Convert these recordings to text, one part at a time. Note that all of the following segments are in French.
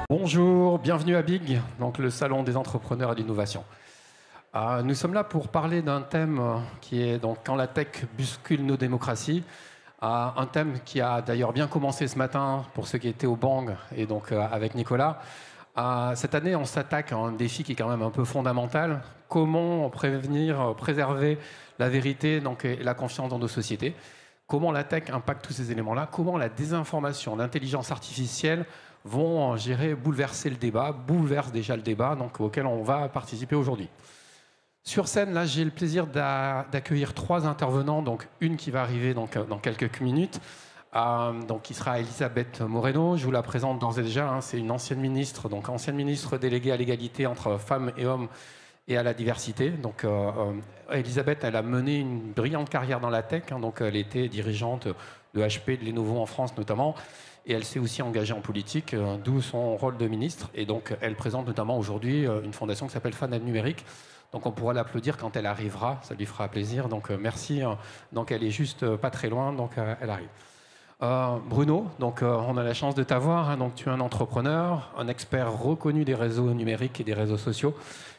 Bonjour, bienvenue à Big, donc le salon des entrepreneurs et d'innovation. Nous sommes là pour parler d'un thème qui est donc quand la tech bouscule nos démocraties. Un thème qui a d'ailleurs bien commencé ce matin pour ceux qui étaient au Bang et donc avec Nicolas. Cette année, on s'attaque à un défi qui est quand même un peu fondamental. Comment prévenir, préserver la vérité donc, et la confiance dans nos sociétés? Comment la tech impacte tous ces éléments-là? Comment la désinformation, l'intelligence artificielle vont, bouleverser le débat, bouleversent déjà le débat donc, auquel on va participer aujourd'hui. Sur scène, là, j'ai le plaisir d'accueillir trois intervenants, donc une qui va arriver donc, dans quelques minutes, donc, qui sera Elisabeth Moreno. Je vous la présente d'ores et déjà, hein, c'est une ancienne ministre, donc ancienne ministre déléguée à l'égalité entre femmes et hommes et à la diversité. Donc, Elisabeth, elle a mené une brillante carrière dans la tech, hein, donc elle était dirigeante de HP, de Lenovo en France notamment, et elle s'est aussi engagée en politique, d'où son rôle de ministre. Et donc, elle présente notamment aujourd'hui une fondation qui s'appelle Fanal Numérique. Donc, on pourra l'applaudir quand elle arrivera, ça lui fera plaisir. Donc, merci. Donc, elle est juste pas très loin, donc elle arrive. Bruno, donc, on a la chance de t'avoir. Hein, donc, tu es un entrepreneur, un expert reconnu des réseaux numériques et des réseaux sociaux,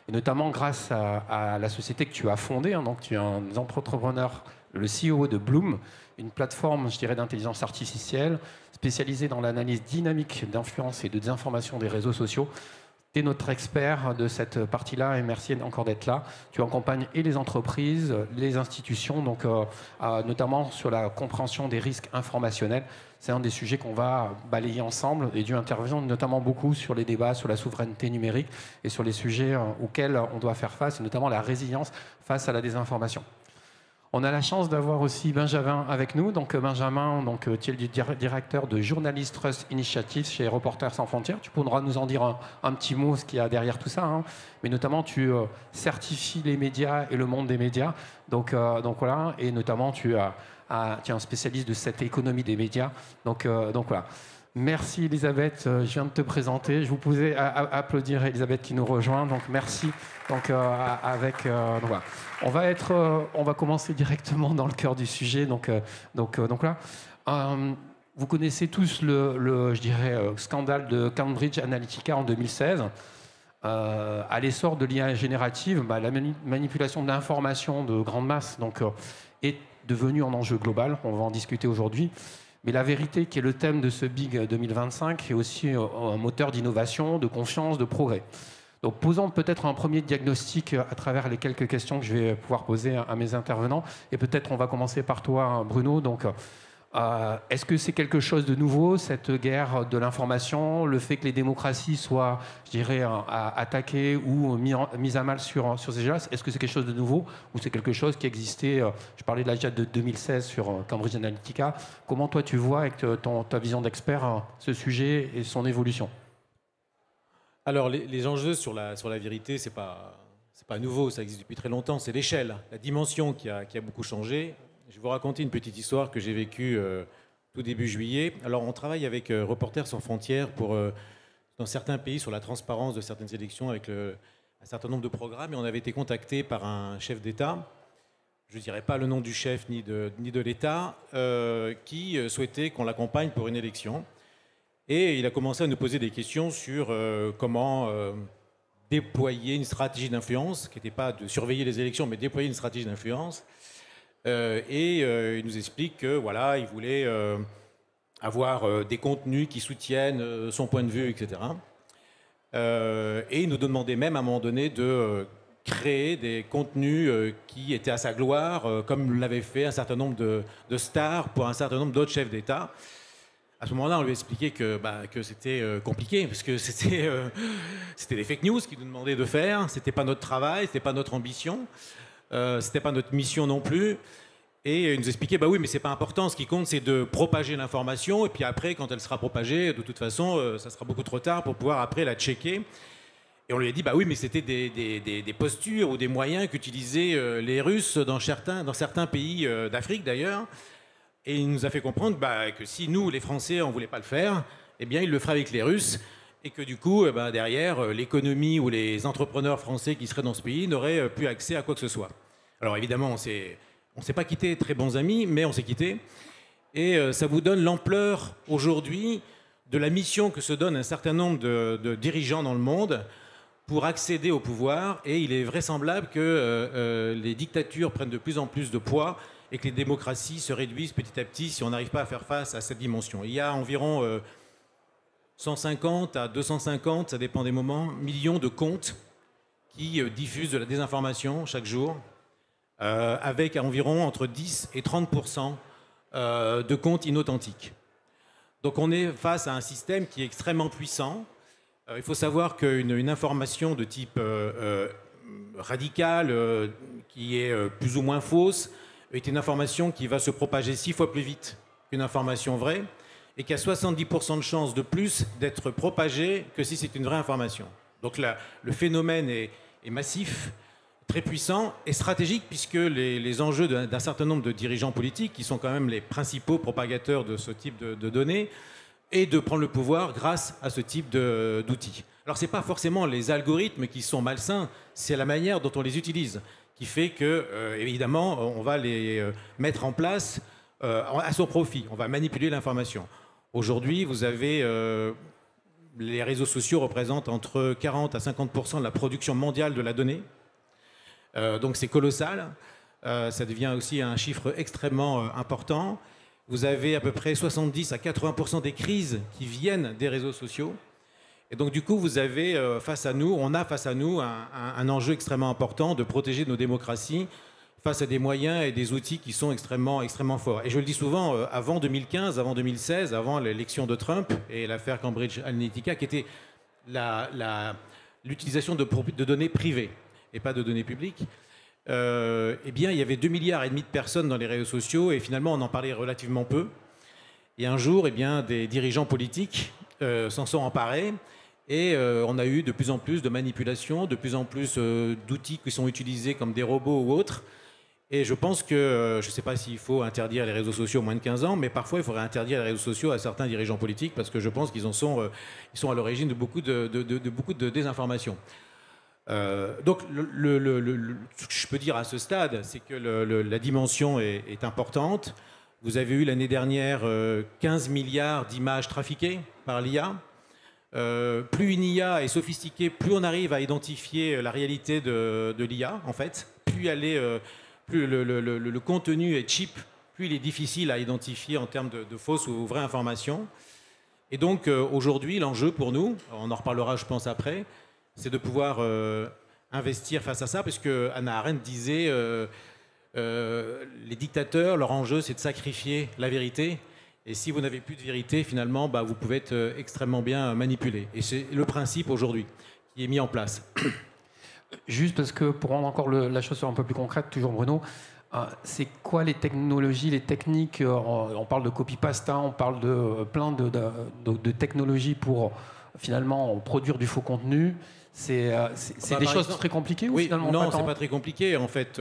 et notamment grâce à la société que tu as fondée. Hein, donc, tu es un entrepreneur, le CEO de Bloom, une plateforme, je dirais, d'intelligence artificielle spécialisée dans l'analyse dynamique d'influence et de désinformation des réseaux sociaux. Tu es notre expert de cette partie-là et merci encore d'être là. Tu accompagnes et les entreprises, les institutions, donc, notamment sur la compréhension des risques informationnels. C'est un des sujets qu'on va balayer ensemble et tu interviens notamment beaucoup sur les débats sur la souveraineté numérique et sur les sujets auxquels on doit faire face, et notamment la résilience face à la désinformation. On a la chance d'avoir aussi Benjamin avec nous. Donc Benjamin, donc, tu es le directeur de Journalist Trust Initiative chez Reporters sans frontières. Tu pourras nous en dire un petit mot, ce qu'il y a derrière tout ça. Hein. Mais notamment, tu certifies les médias et le monde des médias. Donc voilà, et notamment, tu es un spécialiste de cette économie des médias. Donc voilà. Merci Elisabeth, je viens de te présenter. Je vous pouvais applaudir Elisabeth qui nous rejoint. Donc merci. Donc donc, voilà. On va commencer directement dans le cœur du sujet. Donc là, vous connaissez tous je dirais, scandale de Cambridge Analytica en 2016. À l'essor de l'IA générative, la manipulation de l'information de grande masse donc, est devenue un enjeu global. On va en discuter aujourd'hui. Mais la vérité, qui est le thème de ce Big 2025, est aussi un moteur d'innovation, de confiance, de progrès. Donc posons peut-être un premier diagnostic à travers les quelques questions que je vais pouvoir poser à mes intervenants. Et peut-être on va commencer par toi, Bruno. Donc, est-ce que c'est quelque chose de nouveau, cette guerre de l'information, le fait que les démocraties soient, je dirais, attaquées ou mises à mal sur ces jeux-là? Est-ce que c'est quelque chose de nouveau ou c'est quelque chose qui existait? Je parlais de l'AGIA de 2016 sur Cambridge Analytica. Comment toi tu vois avec ta vision d'expert ce sujet et son évolution? Alors les enjeux sur la vérité, c'est pas nouveau, ça existe depuis très longtemps. C'est l'échelle, la dimension qui a beaucoup changé. Je vais vous raconter une petite histoire que j'ai vécue tout début juillet. Alors, on travaille avec Reporters sans frontières dans certains pays sur la transparence de certaines élections avec un certain nombre de programmes. Et on avait été contacté par un chef d'État, je ne dirais pas le nom du chef ni de l'État, qui souhaitait qu'on l'accompagne pour une élection. Et il a commencé à nous poser des questions sur comment déployer une stratégie d'influence, qui n'était pas de surveiller les élections, mais déployer une stratégie d'influence. Il nous explique que voilà, il voulait avoir des contenus qui soutiennent son point de vue, etc. Et il nous demandait même à un moment donné de créer des contenus qui étaient à sa gloire, comme l'avait fait un certain nombre de stars pour un certain nombre d'autres chefs d'État. À ce moment-là, on lui a expliqué que c'était compliqué, parce que c'était des fake news qu'il nous demandait de faire, c'était pas notre travail, c'était pas notre ambition. C'était pas notre mission non plus. Et il nous expliquait, oui, mais c'est pas important. Ce qui compte, c'est de propager l'information. Et puis après, quand elle sera propagée, de toute façon, ça sera beaucoup trop tard pour pouvoir après la checker. Et on lui a dit, oui, mais c'était des postures ou des moyens qu'utilisaient les Russes dans certains pays d'Afrique d'ailleurs. Et il nous a fait comprendre que si nous, les Français, on voulait pas le faire, eh bien, il le ferait avec les Russes. Et que du coup, derrière, l'économie ou les entrepreneurs français qui seraient dans ce pays n'auraient plus accès à quoi que ce soit. Alors évidemment, on s'est pas quittés très bons amis, mais on s'est quittés. Et ça vous donne l'ampleur aujourd'hui de la mission que se donne un certain nombre de dirigeants dans le monde pour accéder au pouvoir, et il est vraisemblable que les dictatures prennent de plus en plus de poids et que les démocraties se réduisent petit à petit si on n'arrive pas à faire face à cette dimension. Il y a environ 150 à 250, ça dépend des moments, millions de comptes qui diffusent de la désinformation chaque jour, avec environ entre 10 et 30% de comptes inauthentiques. Donc on est face à un système qui est extrêmement puissant. Il faut savoir qu'une information de type radical, qui est plus ou moins fausse, est une information qui va se propager 6 fois plus vite qu'une information vraie, et qui a 70% de chances de plus d'être propagée que si c'est une vraie information. Donc là, le phénomène est massif, très puissant et stratégique, puisque les enjeux d'un certain nombre de dirigeants politiques, qui sont quand même les principaux propagateurs de ce type de données, et de prendre le pouvoir grâce à ce type d'outils. Alors ce n'est pas forcément les algorithmes qui sont malsains, c'est la manière dont on les utilise qui fait que, évidemment, on va les mettre en place à son profit. On va manipuler l'information. Aujourd'hui, vous avez... les réseaux sociaux représentent entre 40 à 50% de la production mondiale de la donnée. Donc c'est colossal. Ça devient aussi un chiffre extrêmement important. Vous avez à peu près 70 à 80% des crises qui viennent des réseaux sociaux. Et donc du coup, vous avez on a face à nous un enjeu extrêmement important de protéger nos démocraties face à des moyens et des outils qui sont extrêmement, extrêmement forts. Et je le dis souvent, avant 2015, avant 2016, avant l'élection de Trump et l'affaire Cambridge Analytica, qui était l'utilisation de données privées et pas de données publiques, eh bien, il y avait 2,5 milliards de personnes dans les réseaux sociaux et finalement, on en parlait relativement peu. Et un jour, eh bien, des dirigeants politiques s'en sont emparés et on a eu de plus en plus de manipulations, de plus en plus d'outils qui sont utilisés comme des robots ou autres. Et je pense que, je ne sais pas s'il faut interdire les réseaux sociaux aux moins de 15 ans, mais parfois il faudrait interdire les réseaux sociaux à certains dirigeants politiques parce que je pense qu'ils sont à l'origine de beaucoup de désinformation. Donc, ce que je peux dire à ce stade, c'est que la dimension est importante. Vous avez eu l'année dernière 15 milliards d'images trafiquées par l'IA. Plus une IA est sophistiquée, plus on arrive à identifier la réalité de l'IA, en fait. Plus le contenu est cheap, plus il est difficile à identifier en termes de fausses ou vraies informations. Et donc, aujourd'hui, l'enjeu pour nous, on en reparlera, je pense, après, c'est de pouvoir investir face à ça, parce que Hannah Arendt disait les dictateurs, leur enjeu, c'est de sacrifier la vérité. Et si vous n'avez plus de vérité, finalement, vous pouvez être extrêmement bien manipulé. Et c'est le principe aujourd'hui qui est mis en place. Juste parce que pour rendre encore la chose un peu plus concrète, toujours Bruno, c'est quoi les technologies, les techniques, on parle de copy-pasta, on parle de plein de technologies pour finalement produire du faux contenu. C'est des choses très compliquées ou finalement non, pas c'est pas très compliqué. En fait,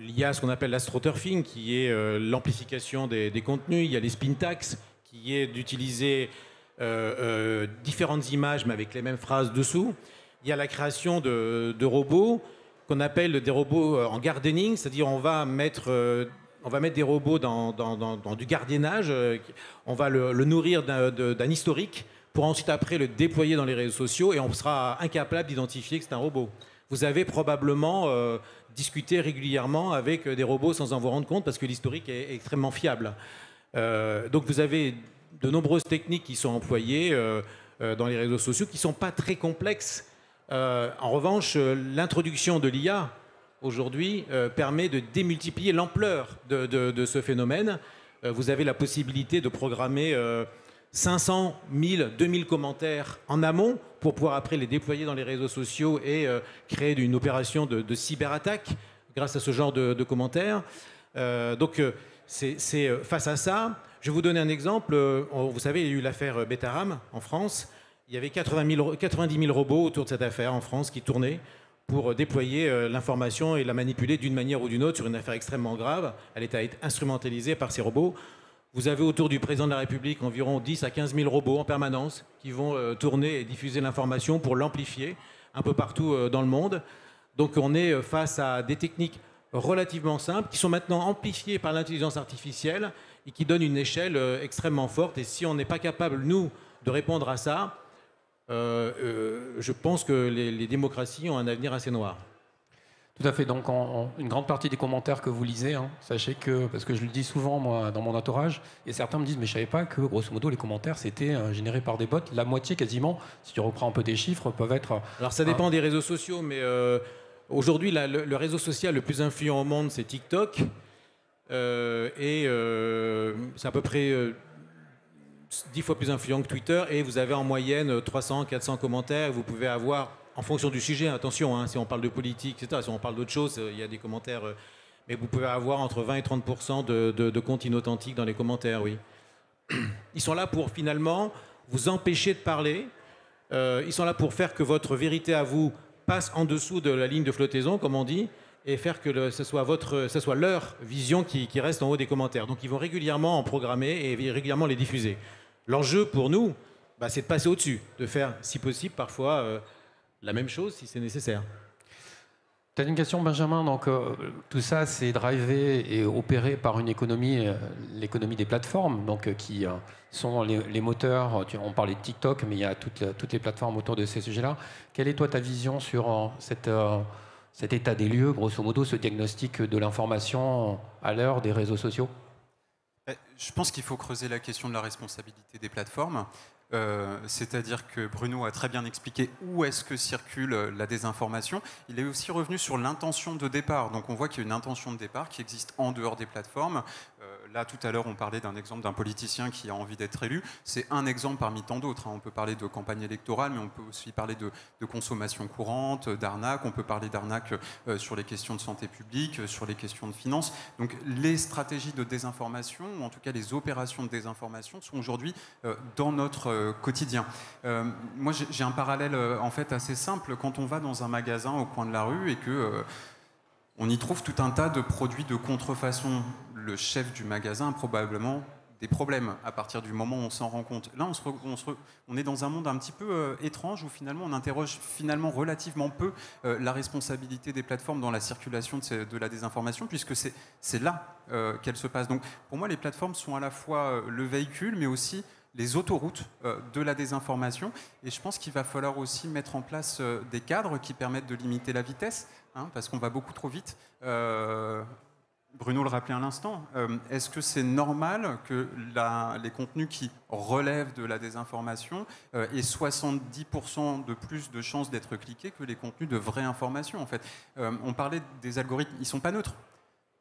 il y a ce qu'on appelle l'astroturfing, qui est l'amplification des contenus. Il y a les spin tags, qui est d'utiliser différentes images, mais avec les mêmes phrases dessous. Il y a la création de robots qu'on appelle des robots en gardening, c'est-à-dire on va mettre des robots dans du gardiennage, on va le nourrir d'un historique pour ensuite après le déployer dans les réseaux sociaux et on sera incapable d'identifier que c'est un robot. Vous avez probablement discuté régulièrement avec des robots sans en vous rendre compte parce que l'historique est extrêmement fiable. Donc vous avez de nombreuses techniques qui sont employées dans les réseaux sociaux qui ne sont pas très complexes. En revanche, l'introduction de l'IA aujourd'hui permet de démultiplier l'ampleur de ce phénomène. Vous avez la possibilité de programmer 500, 1000, 2000 commentaires en amont pour pouvoir après les déployer dans les réseaux sociaux et créer une opération de cyberattaque grâce à ce genre de commentaires. Donc c'est face à ça. Je vais vous donner un exemple. Vous savez, il y a eu l'affaire Betaram en France. Il y avait 90 000 robots autour de cette affaire en France qui tournaient pour déployer l'information et la manipuler d'une manière ou d'une autre sur une affaire extrêmement grave. Elle était instrumentalisée par ces robots. Vous avez autour du président de la République environ 10 à 15 000 robots en permanence qui vont tourner et diffuser l'information pour l'amplifier un peu partout dans le monde. Donc on est face à des techniques relativement simples, qui sont maintenant amplifiés par l'intelligence artificielle et qui donnent une échelle extrêmement forte. Et si on n'est pas capable, nous, de répondre à ça, je pense que les démocraties ont un avenir assez noir. Tout à fait. Donc, une grande partie des commentaires que vous lisez, hein, sachez que, parce que je le dis souvent, moi, dans mon entourage, et certains me disent, mais je ne savais pas que, grosso modo, les commentaires, c'était généré par des bots. La moitié, quasiment, si tu reprends un peu des chiffres, peuvent être... Alors, ça dépend des réseaux sociaux, mais aujourd'hui, le réseau social le plus influent au monde, c'est TikTok. C'est à peu près 10 fois plus influent que Twitter. Et vous avez en moyenne 300, 400 commentaires. Vous pouvez avoir... En fonction du sujet, attention, hein, si on parle de politique, etc., si on parle d'autre chose, il y a des commentaires. Mais vous pouvez avoir entre 20 et 30% de comptes inauthentiques dans les commentaires, oui. Ils sont là pour finalement vous empêcher de parler. Ils sont là pour faire que votre vérité à vous passe en dessous de la ligne de flottaison, comme on dit, et faire que ce soit leur vision qui reste en haut des commentaires. Donc ils vont régulièrement en programmer et régulièrement les diffuser. L'enjeu pour nous, c'est de passer au-dessus, de faire, si possible, parfois... la même chose si c'est nécessaire. Tu as une question, Benjamin. Donc, tout ça, c'est drivé et opéré par une économie, l'économie des plateformes, donc, qui sont les moteurs. On parlait de TikTok, mais il y a toutes les plateformes autour de ces sujets-là. Quelle est, toi, ta vision sur cet état des lieux, grosso modo, ce diagnostic de l'information à l'heure des réseaux sociaux? Je pense qu'il faut creuser la question de la responsabilité des plateformes. C'est-à-dire que Bruno a très bien expliqué où est-ce que circule la désinformation. Il est aussi revenu sur l'intention de départ. Donc on voit qu'il y a une intention de départ qui existe en dehors des plateformes. Là, tout à l'heure, on parlait d'un exemple d'un politicien qui a envie d'être élu. C'est un exemple parmi tant d'autres. On peut parler de campagne électorale, mais on peut aussi parler de consommation courante, d'arnaque. On peut parler d'arnaque sur les questions de santé publique, sur les questions de finances. Donc les stratégies de désinformation, ou en tout cas les opérations de désinformation, sont aujourd'hui dans notre quotidien. Moi, j'ai un parallèle en fait assez simple. Quand on va dans un magasin au coin de la rue et que on y trouve tout un tas de produits de contrefaçon, le chef du magasin a probablement des problèmes à partir du moment où on s'en rend compte. Là, on est dans un monde un petit peu étrange où finalement on interroge finalement relativement peu la responsabilité des plateformes dans la circulation de la désinformation, puisque c'est là qu'elle se passe. Donc pour moi, les plateformes sont à la fois le véhicule, mais aussi les autoroutes de la désinformation. Et je pense qu'il va falloir aussi mettre en place des cadres qui permettent de limiter la vitesse, parce qu'on va beaucoup trop vite. Bruno le rappelait à l'instant. Est-ce que c'est normal que les contenus qui relèvent de la désinformation aient 70% de plus de chances d'être cliqués que les contenus de vraie information, en fait? On parlait des algorithmes, ils ne sont pas neutres.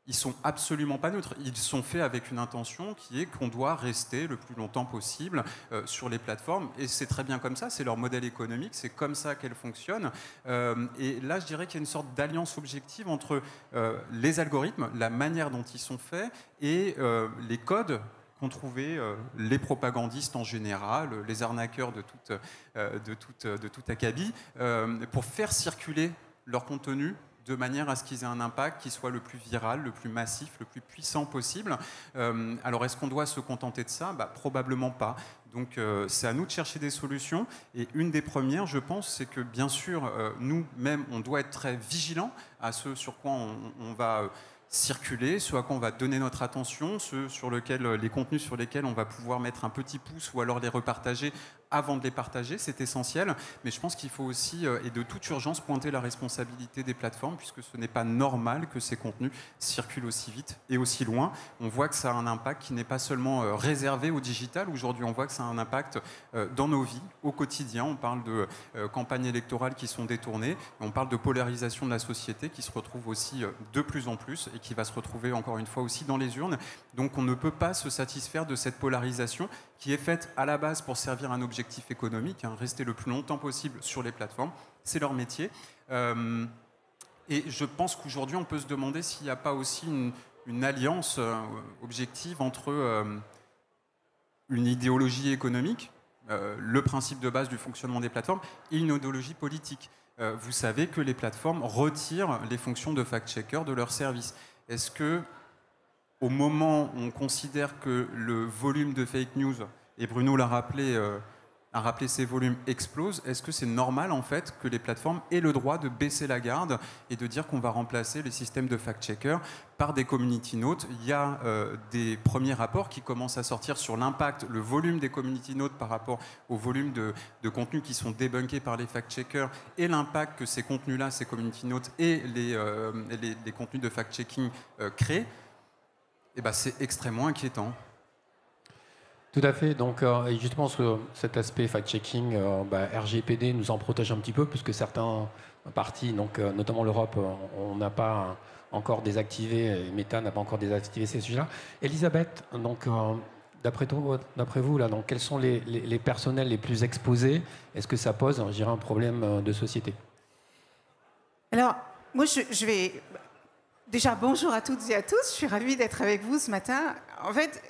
Ils sont absolument pas neutres. Ils sont faits avec une intention qui est qu'on doit rester le plus longtemps possible sur les plateformes. Et c'est très bien comme ça, c'est leur modèle économique, c'est comme ça qu'elles fonctionnent. Et là, je dirais qu'il y a une sorte d'alliance objective entre les algorithmes, la manière dont ils sont faits, et les codes qu'ont trouvé les propagandistes en général, les arnaqueurs de tout acabit, pour faire circuler leur contenu de manière à ce qu'ils aient un impact qui soit le plus viral, le plus massif, le plus puissant possible. Alors, est-ce qu'on doit se contenter de ça? Probablement pas. Donc, c'est à nous de chercher des solutions. Et une des premières, je pense, c'est que, bien sûr, nous-mêmes, on doit être très vigilants à ce sur quoi on va circuler, ce à quoi on va donner notre attention, les contenus sur lesquels on va pouvoir mettre un petit pouce ou alors les repartager avant de les partager, c'est essentiel. Mais je pense qu'il faut aussi, et de toute urgence, pointer la responsabilité des plateformes, puisque ce n'est pas normal que ces contenus circulent aussi vite et aussi loin. On voit que ça a un impact qui n'est pas seulement réservé au digital. Aujourd'hui, on voit que ça a un impact dans nos vies, au quotidien. On parle de campagnes électorales qui sont détournées. On parle de polarisation de la société qui se retrouve aussi de plus en plus et qui va se retrouver encore une fois aussi dans les urnes. Donc on ne peut pas se satisfaire de cette polarisation qui est faite à la base pour servir un objectif économique, rester le plus longtemps possible sur les plateformes, c'est leur métier. Et je pense qu'aujourd'hui, on peut se demander s'il n'y a pas aussi une alliance objective entre une idéologie économique, le principe de base du fonctionnement des plateformes, et une idéologie politique. Vous savez que les plateformes retirent les fonctions de fact-checker de leurs services. Est-ce que, au moment où on considère que le volume de fake news, et Bruno l'a rappelé, à rappeler ces volumes explosent. Est-ce que c'est normal en fait que les plateformes aient le droit de baisser la garde et de dire qu'on va remplacer les systèmes de fact-checker par des community notes? Il y a des premiers rapports qui commencent à sortir sur l'impact, le volume des community notes par rapport au volume de contenus qui sont débunkés par les fact-checkers et l'impact que ces contenus-là, ces community notes et les contenus de fact-checking créent. Et ben, c'est extrêmement inquiétant. Tout à fait. Donc, et justement, cet aspect fact-checking, RGPD nous en protège un petit peu, puisque certains partis, donc, notamment l'Europe, on n'a pas encore désactivé, et Meta n'a pas encore désactivé ces sujets-là. Elisabeth, donc, d'après vous, là, donc, quels sont les personnels les plus exposés? Est-ce que ça pose, je dirais, un problème de société? Alors, moi, je vais... Déjà, bonjour à toutes et à tous. Je suis ravie d'être avec vous ce matin. En fait...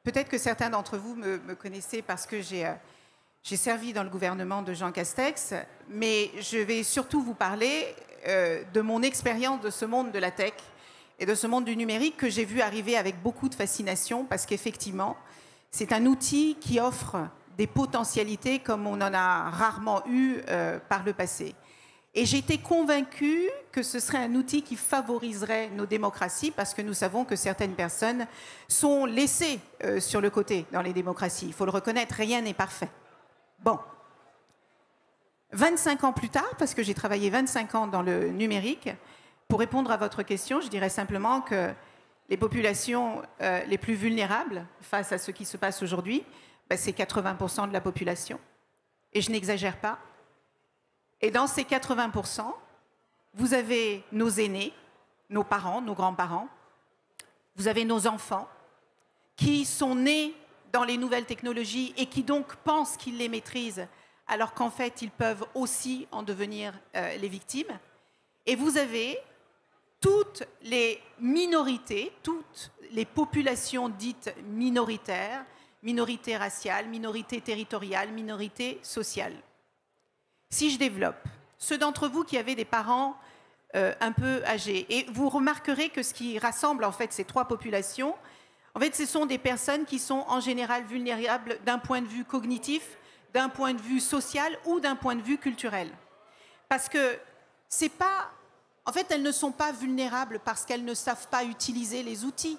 Peut-être que certains d'entre vous me connaissez parce que j'ai servi dans le gouvernement de Jean Castex, mais je vais surtout vous parler de mon expérience de ce monde de la tech et de ce monde du numérique que j'ai vu arriver avec beaucoup de fascination parce qu'effectivement, c'est un outil qui offre des potentialités comme on en a rarement eu par le passé. Et j'étais convaincue que ce serait un outil qui favoriserait nos démocraties parce que nous savons que certaines personnes sont laissées sur le côté dans les démocraties. Il faut le reconnaître, rien n'est parfait. Bon. 25 ans plus tard, parce que j'ai travaillé 25 ans dans le numérique, pour répondre à votre question, je dirais simplement que les populations les plus vulnérables face à ce qui se passe aujourd'hui, c'est 80% de la population. Et je n'exagère pas. Et dans ces 80%, vous avez nos aînés, nos parents, nos grands-parents, vous avez nos enfants qui sont nés dans les nouvelles technologies et qui donc pensent qu'ils les maîtrisent, alors qu'en fait, ils peuvent aussi en devenir les victimes. Et vous avez toutes les minorités, toutes les populations dites minoritaires, minorités raciales, minorités territoriales, minorités sociales. Si je développe, ceux d'entre vous qui avaient des parents un peu âgés, et vous remarquerez que ce qui rassemble en fait ces trois populations, en fait, ce sont des personnes qui sont en général vulnérables d'un point de vue cognitif, d'un point de vue social ou d'un point de vue culturel. Parce que c'est pas... En fait, elles ne sont pas vulnérables parce qu'elles ne savent pas utiliser les outils.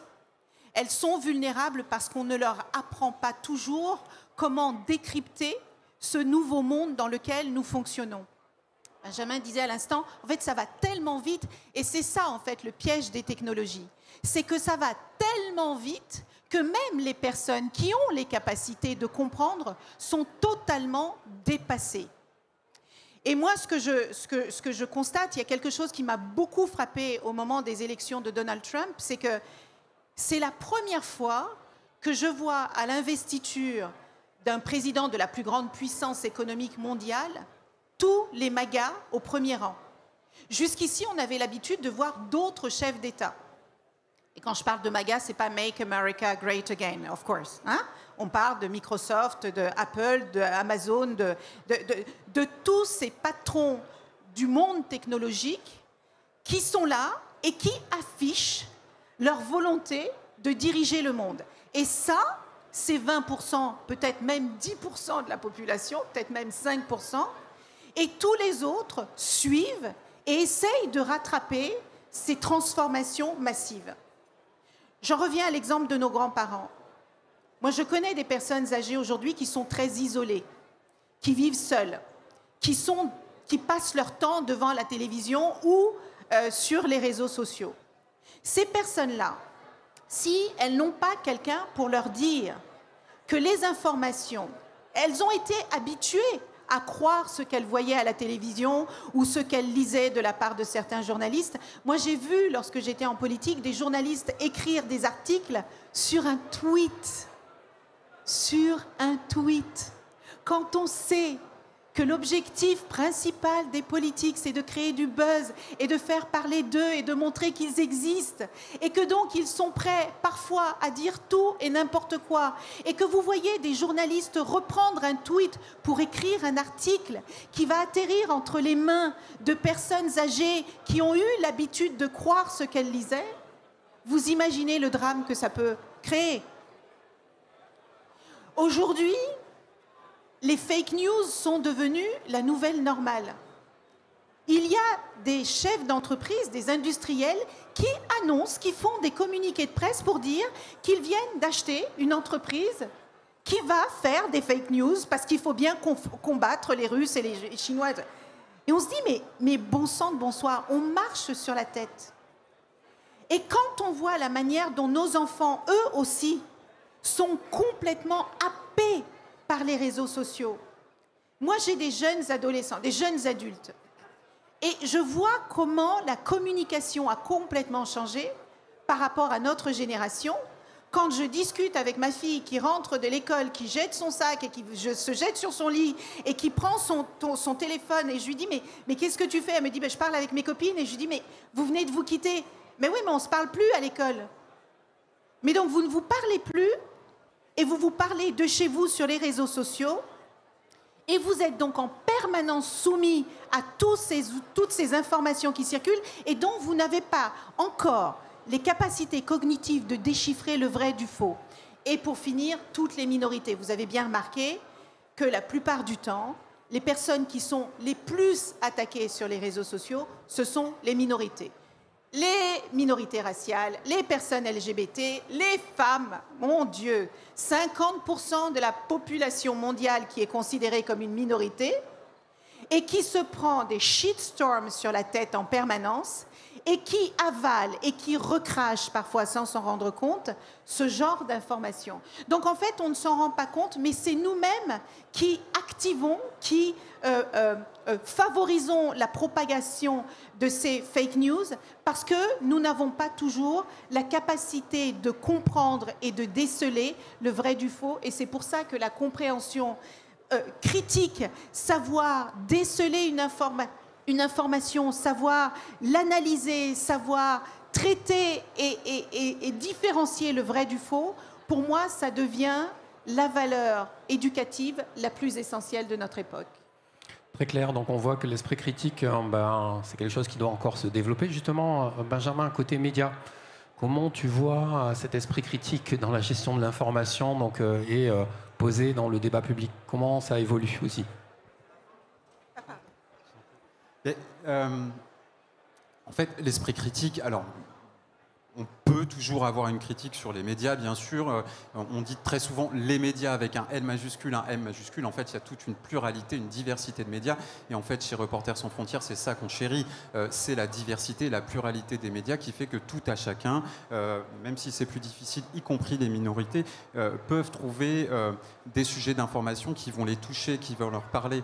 Elles sont vulnérables parce qu'on ne leur apprend pas toujours comment décrypter ce nouveau monde dans lequel nous fonctionnons. Benjamin disait à l'instant, en fait, ça va tellement vite, et c'est ça, en fait, le piège des technologies. C'est que ça va tellement vite que même les personnes qui ont les capacités de comprendre sont totalement dépassées. Et moi, ce que je constate, il y a quelque chose qui m'a beaucoup frappé au moment des élections de Donald Trump, c'est que c'est la première fois que je vois à l'investiture d'un président de la plus grande puissance économique mondiale, tous les MAGA au premier rang. Jusqu'ici, on avait l'habitude de voir d'autres chefs d'État. Et quand je parle de MAGA, ce n'est pas Make America Great Again, of course. Hein? On parle de Microsoft, de Apple, de Amazon, de tous ces patrons du monde technologique qui sont là et qui affichent leur volonté de diriger le monde. Et ça, c'est 20%, peut-être même 10% de la population, peut-être même 5%, et tous les autres suivent et essayent de rattraper ces transformations massives. J'en reviens à l'exemple de nos grands-parents. Moi, je connais des personnes âgées aujourd'hui qui sont très isolées, qui vivent seules, qui passent leur temps devant la télévision ou sur les réseaux sociaux. Ces personnes-là, si elles n'ont pas quelqu'un pour leur dire que les informations, elles ont été habituées à croire ce qu'elles voyaient à la télévision ou ce qu'elles lisaient de la part de certains journalistes. Moi, j'ai vu, lorsque j'étais en politique, des journalistes écrire des articles sur un tweet. Sur un tweet. Quand on sait que l'objectif principal des politiques, c'est de créer du buzz et de faire parler d'eux et de montrer qu'ils existent, et que donc ils sont prêts parfois à dire tout et n'importe quoi, et que vous voyez des journalistes reprendre un tweet pour écrire un article qui va atterrir entre les mains de personnes âgées qui ont eu l'habitude de croire ce qu'elles lisaient, vous imaginez le drame que ça peut créer. Aujourd'hui, les fake news sont devenues la nouvelle normale. Il y a des chefs d'entreprise, des industriels qui annoncent, qui font des communiqués de presse pour dire qu'ils viennent d'acheter une entreprise qui va faire des fake news parce qu'il faut bien combattre les Russes et les Chinois. Et on se dit, mais bon sang de bonsoir, on marche sur la tête. Et quand on voit la manière dont nos enfants, eux aussi, sont complètement happés par les réseaux sociaux. Moi, j'ai des jeunes adolescents, des jeunes adultes. Et je vois comment la communication a complètement changé par rapport à notre génération. Quand je discute avec ma fille qui rentre de l'école, qui jette son sac et qui se jette sur son lit et qui prend son téléphone et je lui dis mais qu'est-ce que tu fais? Elle me dit je parle avec mes copines et je lui dis mais vous venez de vous quitter. Mais oui, mais on ne se parle plus à l'école. Mais donc vous ne vous parlez plus et vous vous parlez de chez vous sur les réseaux sociaux. Et vous êtes donc en permanence soumis à toutes ces informations qui circulent et dont vous n'avez pas encore les capacités cognitives de déchiffrer le vrai du faux. Et pour finir, toutes les minorités. Vous avez bien remarqué que la plupart du temps, les personnes qui sont les plus attaquées sur les réseaux sociaux, ce sont les minorités. Les minorités raciales, les personnes LGBT, les femmes, mon Dieu, 50% de la population mondiale qui est considérée comme une minorité et qui se prend des shitstorms sur la tête en permanence et qui avale et qui recrache parfois sans s'en rendre compte ce genre d'informations. Donc en fait, on ne s'en rend pas compte, mais c'est nous-mêmes qui activons, qui favorisons la propagation de ces fake news parce que nous n'avons pas toujours la capacité de comprendre et de déceler le vrai du faux. Et c'est pour ça que la compréhension critique, savoir déceler une information, savoir l'analyser, savoir traiter et différencier le vrai du faux, pour moi, ça devient la valeur éducative la plus essentielle de notre époque. Très clair, donc on voit que l'esprit critique, c'est quelque chose qui doit encore se développer. Justement, Benjamin, côté média, comment tu vois cet esprit critique dans la gestion de l'information et posé dans le débat public? Comment ça évolue aussi? En fait, l'esprit critique, alors, on peut toujours avoir une critique sur les médias, bien sûr. On dit très souvent les médias avec un L majuscule, un M majuscule. En fait, il y a toute une pluralité, une diversité de médias. Et en fait, chez Reporters sans frontières, c'est ça qu'on chérit. C'est la diversité, la pluralité des médias qui fait que tout à chacun, même si c'est plus difficile, y compris les minorités, peuvent trouver des sujets d'information qui vont les toucher, qui vont leur parler.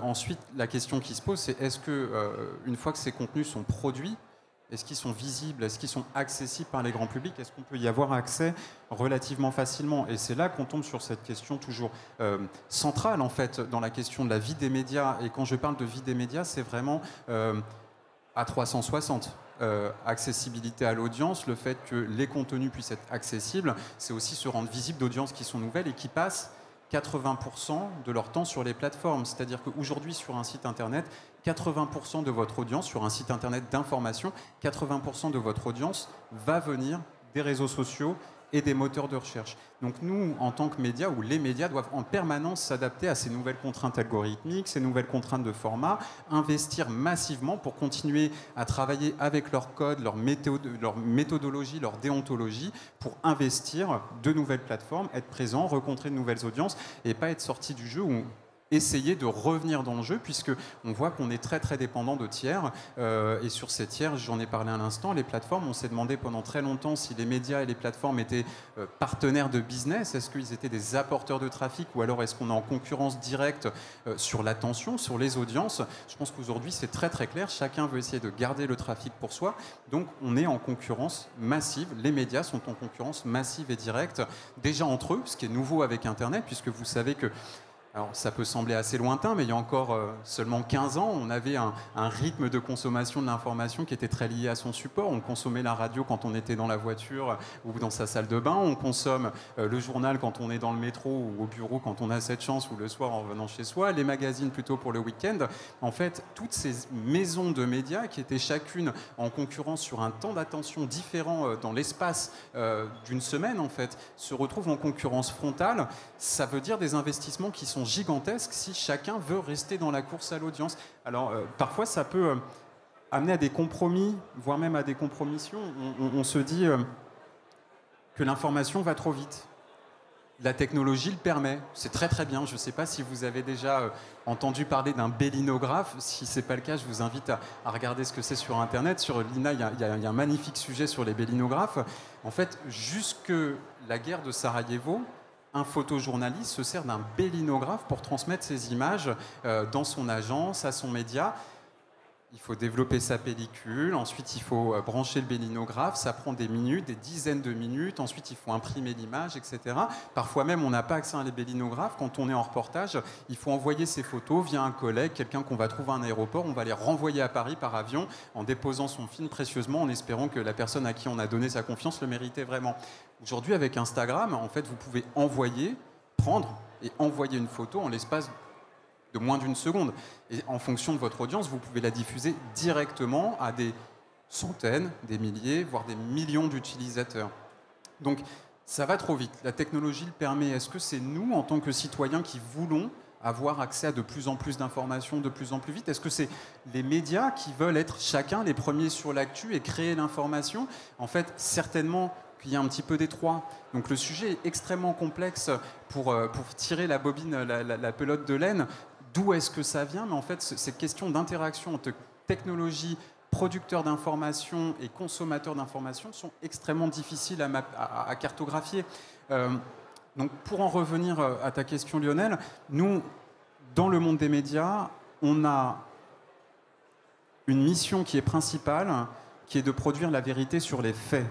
Ensuite, la question qui se pose, c'est est-ce que, une fois que ces contenus sont produits, est-ce qu'ils sont visibles? Est-ce qu'ils sont accessibles par les grands publics? Est-ce qu'on peut y avoir accès relativement facilement? Et c'est là qu'on tombe sur cette question toujours centrale, en fait, dans la question de la vie des médias. Et quand je parle de vie des médias, c'est vraiment à 360. Accessibilité à l'audience, le fait que les contenus puissent être accessibles, c'est aussi se rendre visible d'audiences qui sont nouvelles et qui passent 80% de leur temps sur les plateformes. C'est-à-dire qu'aujourd'hui, sur un site Internet, 80% de votre audience, sur un site Internet d'information, 80% de votre audience va venir des réseaux sociaux et des moteurs de recherche. Donc nous, en tant que médias, ou les médias doivent en permanence s'adapter à ces nouvelles contraintes algorithmiques, ces nouvelles contraintes de format, investir massivement pour continuer à travailler avec leur code, leur méthodologie, leur déontologie, pour investir de nouvelles plateformes, être présent, rencontrer de nouvelles audiences et pas être sorti du jeu où essayer de revenir dans le jeu, puisqu'on voit qu'on est très très dépendant de tiers. Et sur ces tiers, j'en ai parlé à l'instant, les plateformes, on s'est demandé pendant très longtemps si les médias et les plateformes étaient partenaires de business, est-ce qu'ils étaient des apporteurs de trafic, ou alors est-ce qu'on est en concurrence directe sur l'attention, sur les audiences. Je pense qu'aujourd'hui, c'est très très clair, chacun veut essayer de garder le trafic pour soi, donc on est en concurrence massive, les médias sont en concurrence massive et directe, déjà entre eux, ce qui est nouveau avec Internet, puisque vous savez que alors, ça peut sembler assez lointain, mais il y a encore seulement 15 ans, on avait un rythme de consommation de l'information qui était très lié à son support. On consommait la radio quand on était dans la voiture ou dans sa salle de bain. On consomme le journal quand on est dans le métro ou au bureau quand on a cette chance, ou le soir en revenant chez soi. Les magazines plutôt pour le week-end. En fait, toutes ces maisons de médias qui étaient chacune en concurrence sur un temps d'attention différent dans l'espace d'une semaine, en fait, se retrouvent en concurrence frontale. Ça veut dire des investissements qui sont d'information gigantesque si chacun veut rester dans la course à l'audience. Alors, parfois, ça peut amener à des compromis, voire même à des compromissions. On se dit que l'information va trop vite. La technologie le permet, c'est très très bien. Je ne sais pas si vous avez déjà entendu parler d'un bélinographe. Si ce n'est pas le cas, je vous invite à regarder ce que c'est sur Internet. Sur l'INA, il y a un magnifique sujet sur les bélinographes. En fait, jusque la guerre de Sarajevo, un photojournaliste se sert d'un bélinographe pour transmettre ses images dans son agence, à son média. Il faut développer sa pellicule, ensuite il faut brancher le bélinographe, ça prend des minutes, des dizaines de minutes, ensuite il faut imprimer l'image, etc. Parfois même on n'a pas accès à les bélinographes, quand on est en reportage, il faut envoyer ses photos via un collègue, quelqu'un qu'on va trouver à un aéroport, on va les renvoyer à Paris par avion en déposant son film précieusement en espérant que la personne à qui on a donné sa confiance le méritait vraiment. Aujourd'hui avec Instagram, en fait vous pouvez prendre et envoyer une photo en l'espace de moins d'une seconde. Et en fonction de votre audience, vous pouvez la diffuser directement à des centaines, des milliers, voire des millions d'utilisateurs. Donc, ça va trop vite. La technologie le permet. Est-ce que c'est nous, en tant que citoyens, qui voulons avoir accès à de plus en plus d'informations, de plus en plus vite? Est-ce que c'est les médias qui veulent être chacun les premiers sur l'actu et créer l'information? En fait, certainement qu'il y a un petit peu des trois. Donc le sujet est extrêmement complexe pour tirer la bobine, la pelote de laine. D'où est-ce que ça vient? Mais en fait, ces questions d'interaction entre technologie, producteurs d'informations et consommateurs d'informations sont extrêmement difficiles à cartographier. Donc, pour en revenir à ta question, Lionel, nous, dans le monde des médias, on a une mission qui est principale, qui est de produire la vérité sur les faits.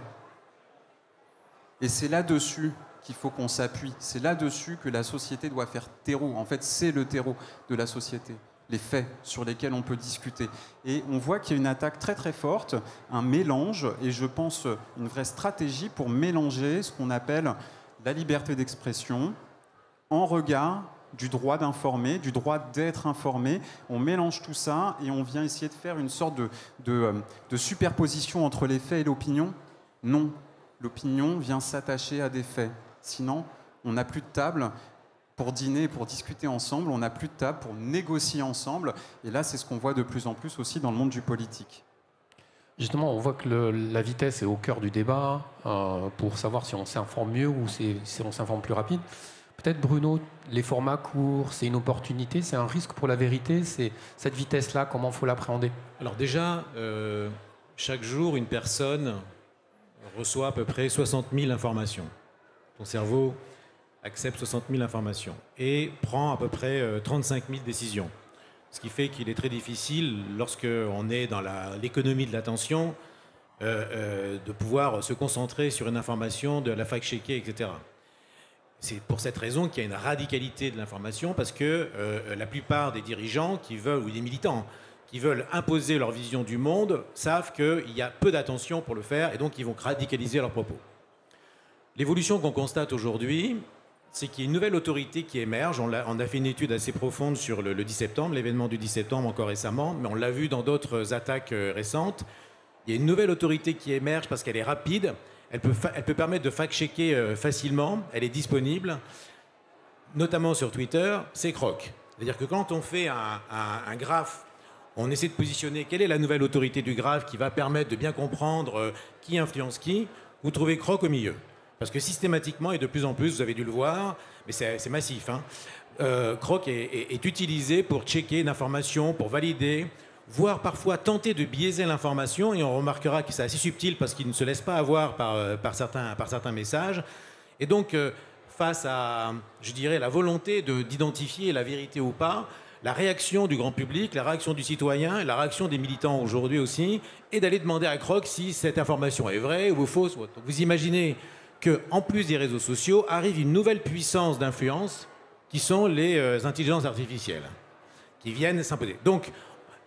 Et c'est là-dessus qu'il faut qu'on s'appuie. C'est là-dessus que la société doit faire terreau. En fait, c'est le terreau de la société, les faits sur lesquels on peut discuter. Et on voit qu'il y a une attaque très très forte, un mélange, et je pense une vraie stratégie pour mélanger ce qu'on appelle la liberté d'expression en regard du droit d'informer, du droit d'être informé. On mélange tout ça et on vient essayer de faire une sorte de superposition entre les faits et l'opinion. Non, l'opinion vient s'attacher à des faits. Sinon, on n'a plus de table pour dîner, pour discuter ensemble, on n'a plus de table pour négocier ensemble. Et là, c'est ce qu'on voit de plus en plus aussi dans le monde du politique. Justement, on voit que la vitesse est au cœur du débat pour savoir si on s'informe mieux ou si on s'informe plus rapide. Peut-être, Bruno, les formats courts, c'est une opportunité, c'est un risque pour la vérité, c'est cette vitesse-là, comment il faut l'appréhender? Alors déjà, chaque jour, une personne reçoit à peu près 60 000 informations. Ton cerveau accepte 60 000 informations et prend à peu près 35 000 décisions. Ce qui fait qu'il est très difficile, lorsqu'on est dans l'économie de l'attention, de pouvoir se concentrer sur une information, de la fact-checker, etc. C'est pour cette raison qu'il y a une radicalité de l'information, parce que la plupart des dirigeants qui veulent, ou des militants, qui veulent imposer leur vision du monde, savent qu'il y a peu d'attention pour le faire, et donc ils vont radicaliser leurs propos. L'évolution qu'on constate aujourd'hui, c'est qu'il y a une nouvelle autorité qui émerge. On a fait une étude assez profonde sur le 10 septembre, l'événement du 10 septembre encore récemment, mais on l'a vu dans d'autres attaques récentes. Il y a une nouvelle autorité qui émerge parce qu'elle est rapide, elle peut permettre de fact-checker facilement, elle est disponible, notamment sur Twitter, c'est Grok. C'est-à-dire que quand on fait un graphe, on essaie de positionner quelle est la nouvelle autorité du graphe qui va permettre de bien comprendre qui influence qui, vous trouvez Grok au milieu. Parce que systématiquement, et de plus en plus, vous avez dû le voir, mais c'est massif, hein, Grok est utilisé pour checker une information, pour valider, voire parfois tenter de biaiser l'information, et on remarquera que c'est assez subtil parce qu'il ne se laisse pas avoir par certains messages. Et donc, face à, je dirais, la volonté d'identifier la vérité ou pas, la réaction du grand public, la réaction du citoyen, la réaction des militants aujourd'hui aussi, est d'aller demander à Grok si cette information est vraie ou fausse. Vous imaginez qu'en plus des réseaux sociaux, arrive une nouvelle puissance d'influence qui sont les intelligences artificielles, qui viennent s'imposer. Donc,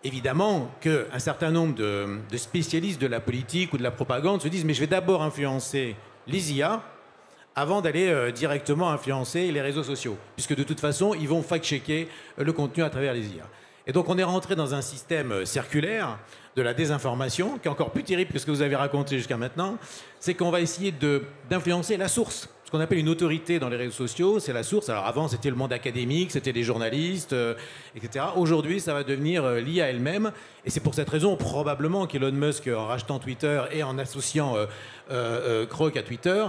évidemment qu'un certain nombre de spécialistes de la politique ou de la propagande se disent « mais je vais d'abord influencer les IA avant d'aller directement influencer les réseaux sociaux, puisque de toute façon, ils vont fact-checker le contenu à travers les IA. » Et donc, on est rentré dans un système circulaire de la désinformation, qui est encore plus terrible que ce que vous avez raconté jusqu'à maintenant, c'est qu'on va essayer d'influencer la source. ce qu'on appelle une autorité dans les réseaux sociaux, c'est la source. Alors avant, c'était le monde académique, c'était les journalistes, etc. Aujourd'hui, ça va devenir l'IA elle-même. Et c'est pour cette raison, probablement, qu'Elon Musk, en rachetant Twitter et en associant Grok à Twitter,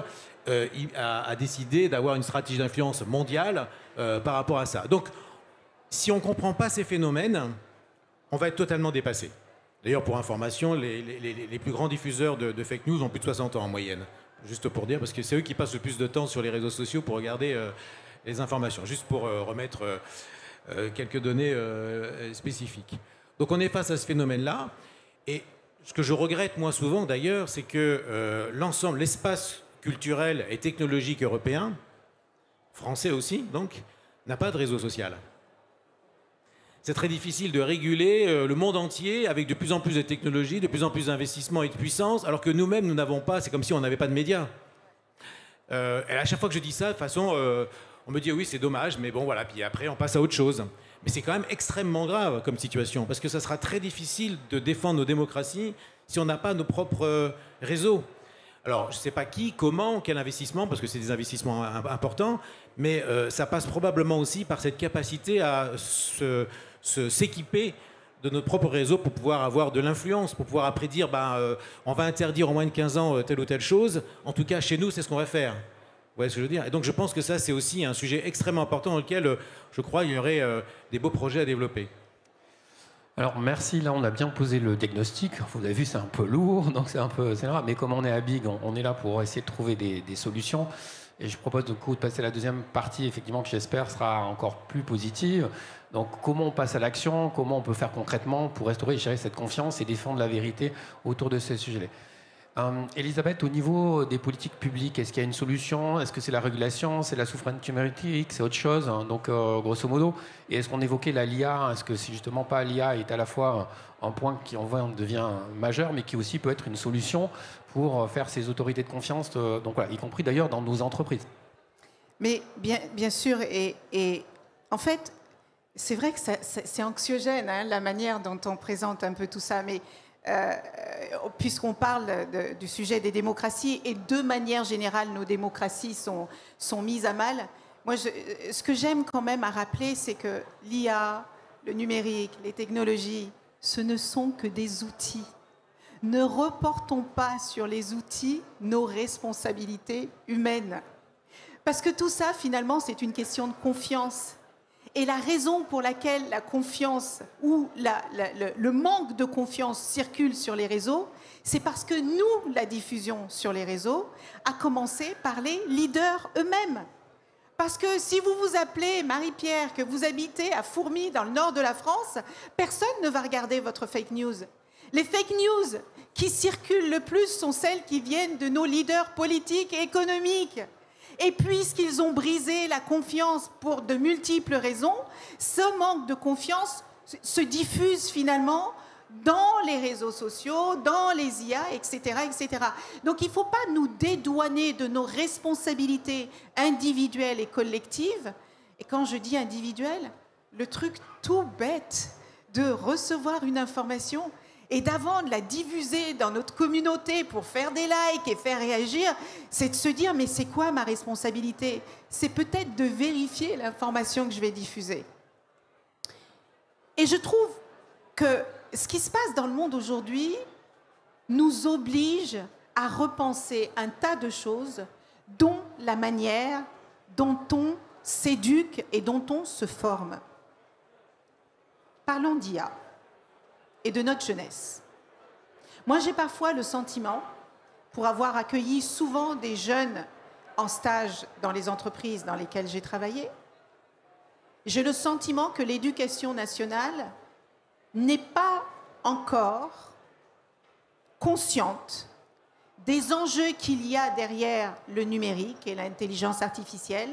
il a décidé d'avoir une stratégie d'influence mondiale par rapport à ça. Donc, si on ne comprend pas ces phénomènes, on va être totalement dépassé. D'ailleurs, pour information, les plus grands diffuseurs de fake news ont plus de 60 ans en moyenne. Juste pour dire, parce que c'est eux qui passent le plus de temps sur les réseaux sociaux pour regarder les informations. Juste pour remettre quelques données spécifiques. Donc on est face à ce phénomène-là. Et ce que je regrette, moi, souvent, d'ailleurs, c'est que l'ensemble, l'espace culturel et technologique européen, français aussi, donc, n'a pas de réseau social. C'est très difficile de réguler le monde entier avec de plus en plus de technologies, de plus en plus d'investissements et de puissance, alors que nous-mêmes, nous n'avons pas, c'est comme si on n'avait pas de médias. Et à chaque fois que je dis ça, de toute façon, on me dit oui, c'est dommage, mais bon, voilà, puis après, on passe à autre chose. Mais c'est quand même extrêmement grave comme situation, parce que ça sera très difficile de défendre nos démocraties si on n'a pas nos propres réseaux. Alors, je ne sais pas qui, comment, quel investissement, parce que c'est des investissements importants, mais ça passe probablement aussi par cette capacité à s'équiper de notre propre réseau pour pouvoir avoir de l'influence, pour pouvoir après dire on va interdire en moins de 15 ans telle ou telle chose. En tout cas, chez nous, c'est ce qu'on va faire. Vous voyez ce que je veux dire? Et donc, je pense que ça, c'est aussi un sujet extrêmement important dans lequel, je crois, il y aurait des beaux projets à développer. Alors merci, là on a bien posé le diagnostic, vous avez vu c'est un peu lourd, donc c'est un peu rare, mais comme on est à Big, on est là pour essayer de trouver des solutions. Et je propose du coup de passer à la deuxième partie, effectivement, que j'espère sera encore plus positive. Donc comment on passe à l'action, comment on peut faire concrètement pour restaurer et gérer cette confiance et défendre la vérité autour de ces sujets-là. Elisabeth, au niveau des politiques publiques, est-ce qu'il y a une solution? Est-ce que c'est la régulation? C'est la souveraineté numérique? C'est autre chose? Donc, grosso modo. Et est-ce qu'on évoquait l'IA? Est-ce que c'est justement pas l'IA est à la fois un point qui en devient majeur, mais qui aussi peut être une solution pour faire ces autorités de confiance, donc voilà, y compris d'ailleurs dans nos entreprises? Mais bien sûr, et en fait, c'est vrai que c'est anxiogène, hein, la manière dont on présente un peu tout ça, mais puisqu'on parle du sujet des démocraties, et de manière générale, nos démocraties sont mises à mal. Moi, ce que j'aime quand même à rappeler, c'est que l'IA, le numérique, les technologies, ce ne sont que des outils. Ne reportons pas sur les outils nos responsabilités humaines. Parce que tout ça, finalement, c'est une question de confiance. Et la raison pour laquelle la confiance ou le manque de confiance circule sur les réseaux, c'est parce que nous la diffusion sur les réseaux, à commencer par les leaders eux-mêmes. Parce que si vous vous appelez Marie-Pierre, que vous habitez à Fourmies, dans le nord de la France, personne ne va regarder votre fake news. Les fake news qui circulent le plus sont celles qui viennent de nos leaders politiques et économiques. Et puisqu'ils ont brisé la confiance pour de multiples raisons, ce manque de confiance se diffuse finalement dans les réseaux sociaux, dans les IA, etc., etc. Donc il ne faut pas nous dédouaner de nos responsabilités individuelles et collectives. Et quand je dis individuelles, le truc tout bête de recevoir une information et d'avant de la diffuser dans notre communauté pour faire des likes et faire réagir, c'est de se dire, mais c'est quoi ma responsabilité? C'est peut-être de vérifier l'information que je vais diffuser. Et je trouve que ce qui se passe dans le monde aujourd'hui nous oblige à repenser un tas de choses, dont la manière dont on s'éduque et dont on se forme. Parlons d'IA et de notre jeunesse. Moi, j'ai parfois le sentiment, pour avoir accueilli souvent des jeunes en stage dans les entreprises dans lesquelles j'ai travaillé, j'ai le sentiment que l'éducation nationale n'est pas encore consciente des enjeux qu'il y a derrière le numérique et l'intelligence artificielle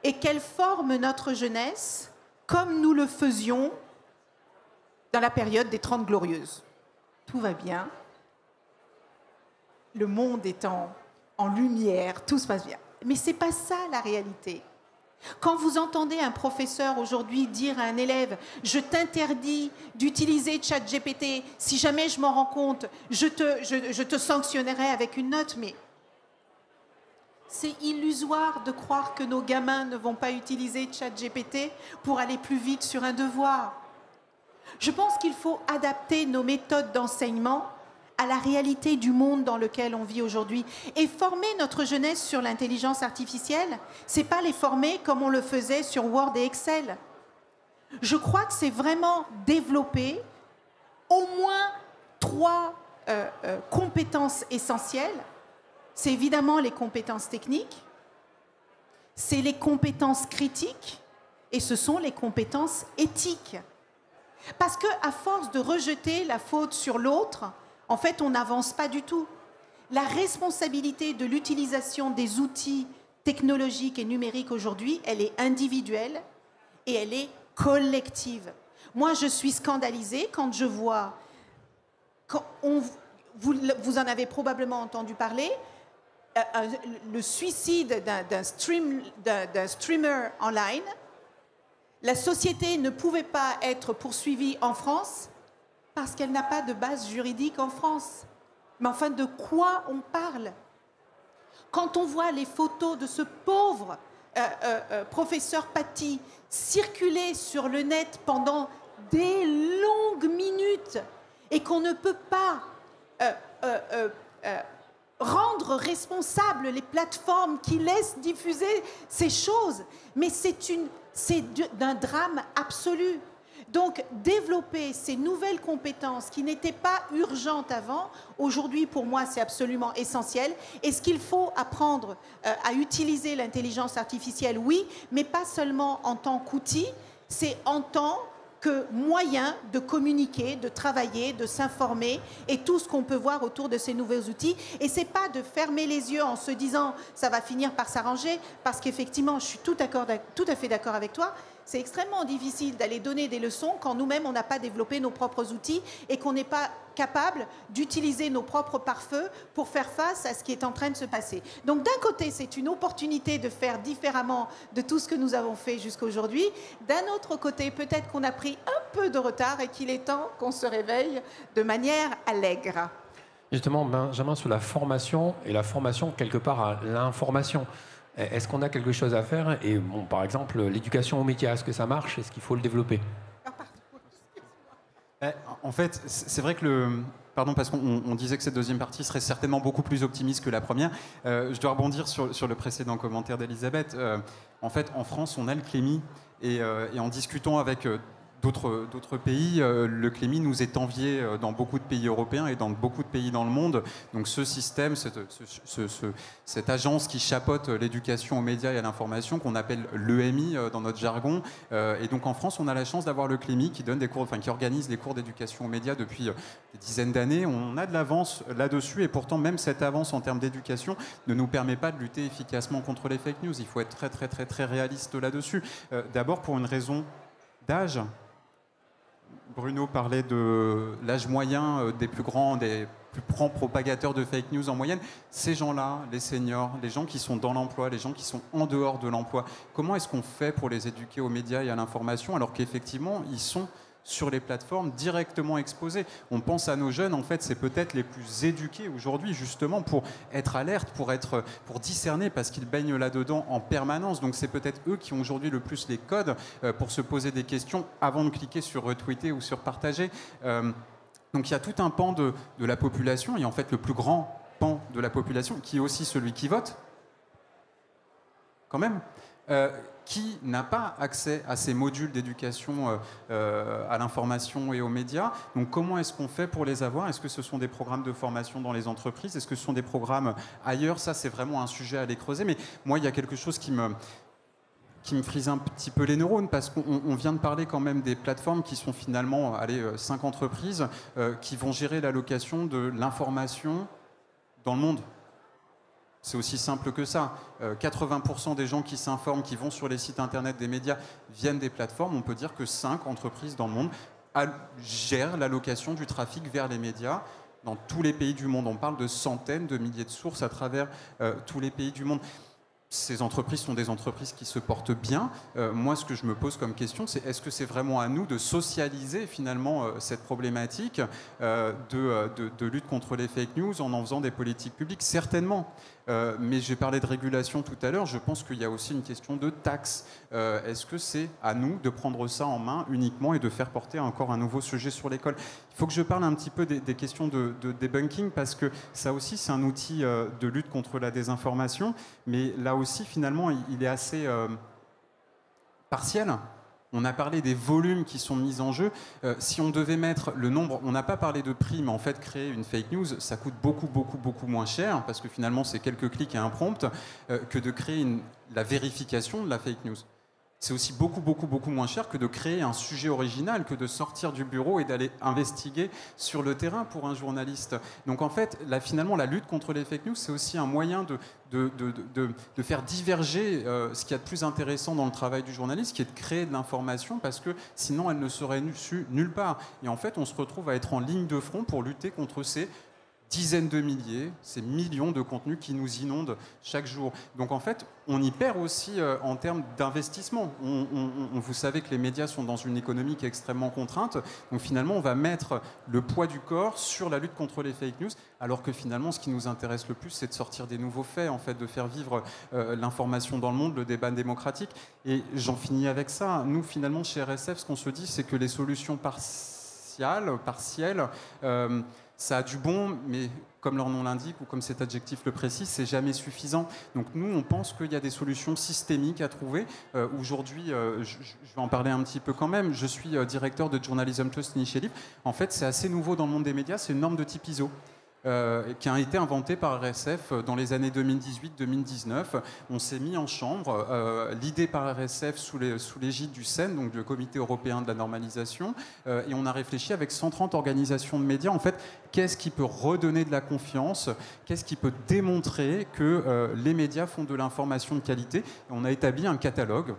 et qu'elle forme notre jeunesse comme nous le faisions dans la période des 30 Glorieuses. Tout va bien, le monde est en lumière, tout se passe bien. Mais ce n'est pas ça la réalité. Quand vous entendez un professeur aujourd'hui dire à un élève « Je t'interdis d'utiliser ChatGPT, si jamais je m'en rends compte, je te sanctionnerai avec une note », mais C'est illusoire de croire que nos gamins ne vont pas utiliser ChatGPT pour aller plus vite sur un devoir. Je pense qu'il faut adapter nos méthodes d'enseignement à la réalité du monde dans lequel on vit aujourd'hui. Et former notre jeunesse sur l'intelligence artificielle, ce n'est pas les former comme on le faisait sur Word et Excel. Je crois que c'est vraiment développer au moins 3 compétences essentielles. C'est évidemment les compétences techniques, c'est les compétences critiques et ce sont les compétences éthiques. Parce qu'à force de rejeter la faute sur l'autre, en fait, on n'avance pas du tout. La responsabilité de l'utilisation des outils technologiques et numériques aujourd'hui, elle est individuelle et elle est collective. Moi, je suis scandalisée quand je vois, vous en avez probablement entendu parler, le suicide d'un streamer online. La société ne pouvait pas être poursuivie en France parce qu'elle n'a pas de base juridique en France. Mais enfin, de quoi on parle? Quand on voit les photos de ce pauvre professeur Paty circuler sur le net pendant des longues minutes et qu'on ne peut pas rendre responsables les plateformes qui laissent diffuser ces choses, mais c'est d'un drame absolu. Donc, développer ces nouvelles compétences qui n'étaient pas urgentes avant, aujourd'hui, pour moi, c'est absolument essentiel. Est-ce qu'il faut apprendre à utiliser l'intelligence artificielle? Oui, mais pas seulement en tant qu'outil, c'est en tant que moyen de communiquer, de travailler, de s'informer et tout ce qu'on peut voir autour de ces nouveaux outils. Et ce n'est pas de fermer les yeux en se disant « ça va finir par s'arranger » parce qu'effectivement, je suis tout à fait d'accord avec toi. C'est extrêmement difficile d'aller donner des leçons quand nous-mêmes, on n'a pas développé nos propres outils et qu'on n'est pas capable d'utiliser nos propres pare-feux pour faire face à ce qui est en train de se passer. Donc d'un côté, c'est une opportunité de faire différemment de tout ce que nous avons fait jusqu'à aujourd'hui. D'un autre côté, peut-être qu'on a pris un peu de retard et qu'il est temps qu'on se réveille de manière allègre. Justement, Benjamin, sur la formation, et la formation quelque part à l'information. Est-ce qu'on a quelque chose à faire? Et bon, par exemple, l'éducation aux médias, est-ce que ça marche? Est-ce qu'il faut le développer? En fait, c'est vrai que Pardon, parce qu'on disait que cette deuxième partie serait certainement beaucoup plus optimiste que la première. Je dois rebondir sur le précédent commentaire d'Elisabeth. En fait, en France, on a le Clémy. Et en discutant avec d'autres pays, le Clémy nous est envié dans beaucoup de pays européens et dans beaucoup de pays dans le monde. Donc ce système, cette agence qui chapeaute l'éducation aux médias et à l'information, qu'on appelle l'EMI dans notre jargon. Et donc en France, on a la chance d'avoir le Clémy qui donne des cours, qui organise les cours d'éducation aux médias depuis des dizaines d'années. On a de l'avance là-dessus et pourtant même cette avance en termes d'éducation ne nous permet pas de lutter efficacement contre les fake news. Il faut être très réaliste là-dessus. D'abord pour une raison d'âge. Bruno parlait de l'âge moyen des plus grands propagateurs de fake news en moyenne. Ces gens-là, les seniors, les gens qui sont dans l'emploi, les gens qui sont en dehors de l'emploi, comment est-ce qu'on fait pour les éduquer aux médias et à l'information alors qu'effectivement, ils sont sur les plateformes directement exposés? On pense à nos jeunes, en fait, c'est peut-être les plus éduqués aujourd'hui, justement, pour être alerte, pour discerner, parce qu'ils baignent là-dedans en permanence. Donc c'est peut-être eux qui ont aujourd'hui le plus les codes pour se poser des questions avant de cliquer sur retweeter ou sur partager. Donc il y a tout un pan de la population, et en fait le plus grand pan de la population, qui est aussi celui qui vote, quand même, qui n'a pas accès à ces modules d'éducation à l'information et aux médias. Donc comment est-ce qu'on fait pour les avoir? Est-ce que ce sont des programmes de formation dans les entreprises? Est-ce que ce sont des programmes ailleurs? Ça, c'est vraiment un sujet à aller creuser. Mais moi, il y a quelque chose qui me frise un petit peu les neurones, parce qu'on vient de parler quand même des plateformes qui sont finalement 5 entreprises qui vont gérer l'allocation de l'information dans le monde. C'est aussi simple que ça. 80% des gens qui s'informent, qui vont sur les sites internet des médias, viennent des plateformes. On peut dire que 5 entreprises dans le monde gèrent l'allocation du trafic vers les médias dans tous les pays du monde. On parle de centaines de milliers de sources à travers tous les pays du monde. Ces entreprises sont des entreprises qui se portent bien. Moi, ce que je me pose comme question, c'est est-ce que c'est vraiment à nous de socialiser finalement cette problématique de lutte contre les fake news en faisant des politiques publiques? Certainement. Mais j'ai parlé de régulation tout à l'heure, je pense qu'il y a aussi une question de taxes. Est-ce que c'est à nous de prendre ça en main uniquement et de faire porter encore un nouveau sujet sur l'école? Il faut que je parle un petit peu des questions de debunking, parce que ça aussi c'est un outil de lutte contre la désinformation, mais là aussi finalement il est assez partiel. On a parlé des volumes qui sont mis en jeu. Si on devait mettre le nombre, on n'a pas parlé de prix, mais en fait, créer une fake news, ça coûte beaucoup moins cher, parce que finalement, c'est quelques clics et un prompt, que de créer la vérification de la fake news. C'est aussi beaucoup moins cher que de créer un sujet original, que de sortir du bureau et d'aller investiguer sur le terrain pour un journaliste. Donc en fait, finalement, la lutte contre les fake news, c'est aussi un moyen de faire diverger ce qu'il y a de plus intéressant dans le travail du journaliste, qui est de créer de l'information, parce que sinon, elle ne serait nulle part. Et en fait, on se retrouve à être en ligne de front pour lutter contre ces dizaines de milliers, ces millions de contenus qui nous inondent chaque jour. Donc en fait, on y perd aussi en termes d'investissement. Vous savez que les médias sont dans une économie qui est extrêmement contrainte. Donc finalement, on va mettre le poids du corps sur la lutte contre les fake news, alors que finalement, ce qui nous intéresse le plus, c'est de sortir des nouveaux faits, en fait, de faire vivre l'information dans le monde, le débat démocratique. Et j'en finis avec ça. Nous, finalement, chez RSF, ce qu'on se dit, c'est que les solutions partielles, ça a du bon, mais comme leur nom l'indique, ou comme cet adjectif le précise, c'est jamais suffisant. Donc nous, on pense qu'il y a des solutions systémiques à trouver. Aujourd'hui, je vais en parler un petit peu quand même. Je suis directeur de Journalism Trust Initiative. En fait, c'est assez nouveau dans le monde des médias. C'est une norme de type ISO. Qui a été inventée par RSF dans les années 2018-2019. On s'est mis en chambre, l'idée par RSF sous l'égide du CEN, donc le Comité européen de la normalisation, et on a réfléchi avec 130 organisations de médias, en fait, qu'est-ce qui peut redonner de la confiance, qu'est-ce qui peut démontrer que les médias font de l'information de qualité. Et on a établi un catalogue,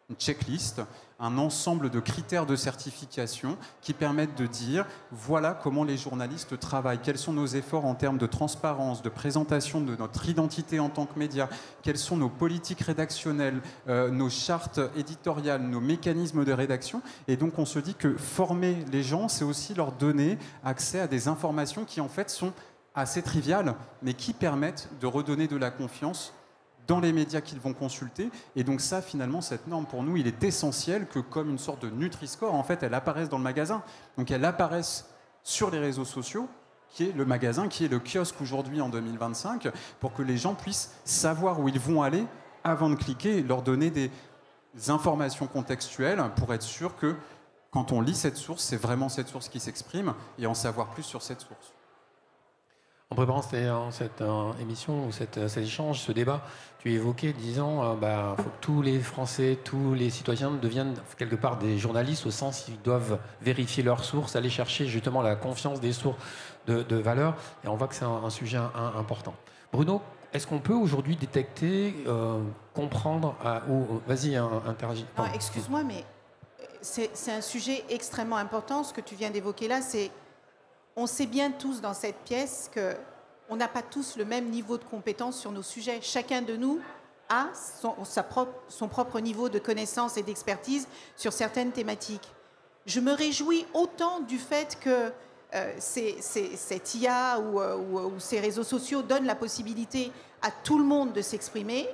une checklist, un ensemble de critères de certification qui permettent de dire voilà comment les journalistes travaillent, quels sont nos efforts en termes de transparence, de présentation de notre identité en tant que média, quelles sont nos politiques rédactionnelles, nos chartes éditoriales, nos mécanismes de rédaction. Et donc on se dit que former les gens, c'est aussi leur donner accès à des informations qui en fait sont assez triviales, mais qui permettent de redonner de la confiance dans les médias qu'ils vont consulter. Et donc ça, finalement, cette norme, pour nous, il est essentiel que, comme une sorte de Nutri-Score, en fait, elle apparaisse dans le magasin. Donc elle apparaisse sur les réseaux sociaux, qui est le magasin, qui est le kiosque aujourd'hui en 2025, pour que les gens puissent savoir où ils vont aller avant de cliquer et leur donner des informations contextuelles pour être sûr que, quand on lit cette source, c'est vraiment cette source qui s'exprime, et en savoir plus sur cette source. En préparant cette émission, ou cet échange, ce débat, tu évoquais disant faut que tous les Français, tous les citoyens deviennent quelque part des journalistes, au sens qu'ils doivent vérifier leurs sources, aller chercher justement la confiance des sources de valeur. Et on voit que c'est un sujet important. Bruno, est-ce qu'on peut aujourd'hui détecter, comprendre, vas-y, interagis. Excuse-moi, mais c'est un sujet extrêmement important, ce que tu viens d'évoquer là, c'est... On sait bien tous dans cette pièce qu'on n'a pas tous le même niveau de compétence sur nos sujets. Chacun de nous a son propre niveau de connaissance et d'expertise sur certaines thématiques. Je me réjouis autant du fait que cette IA ou ces réseaux sociaux donnent la possibilité à tout le monde de s'exprimer,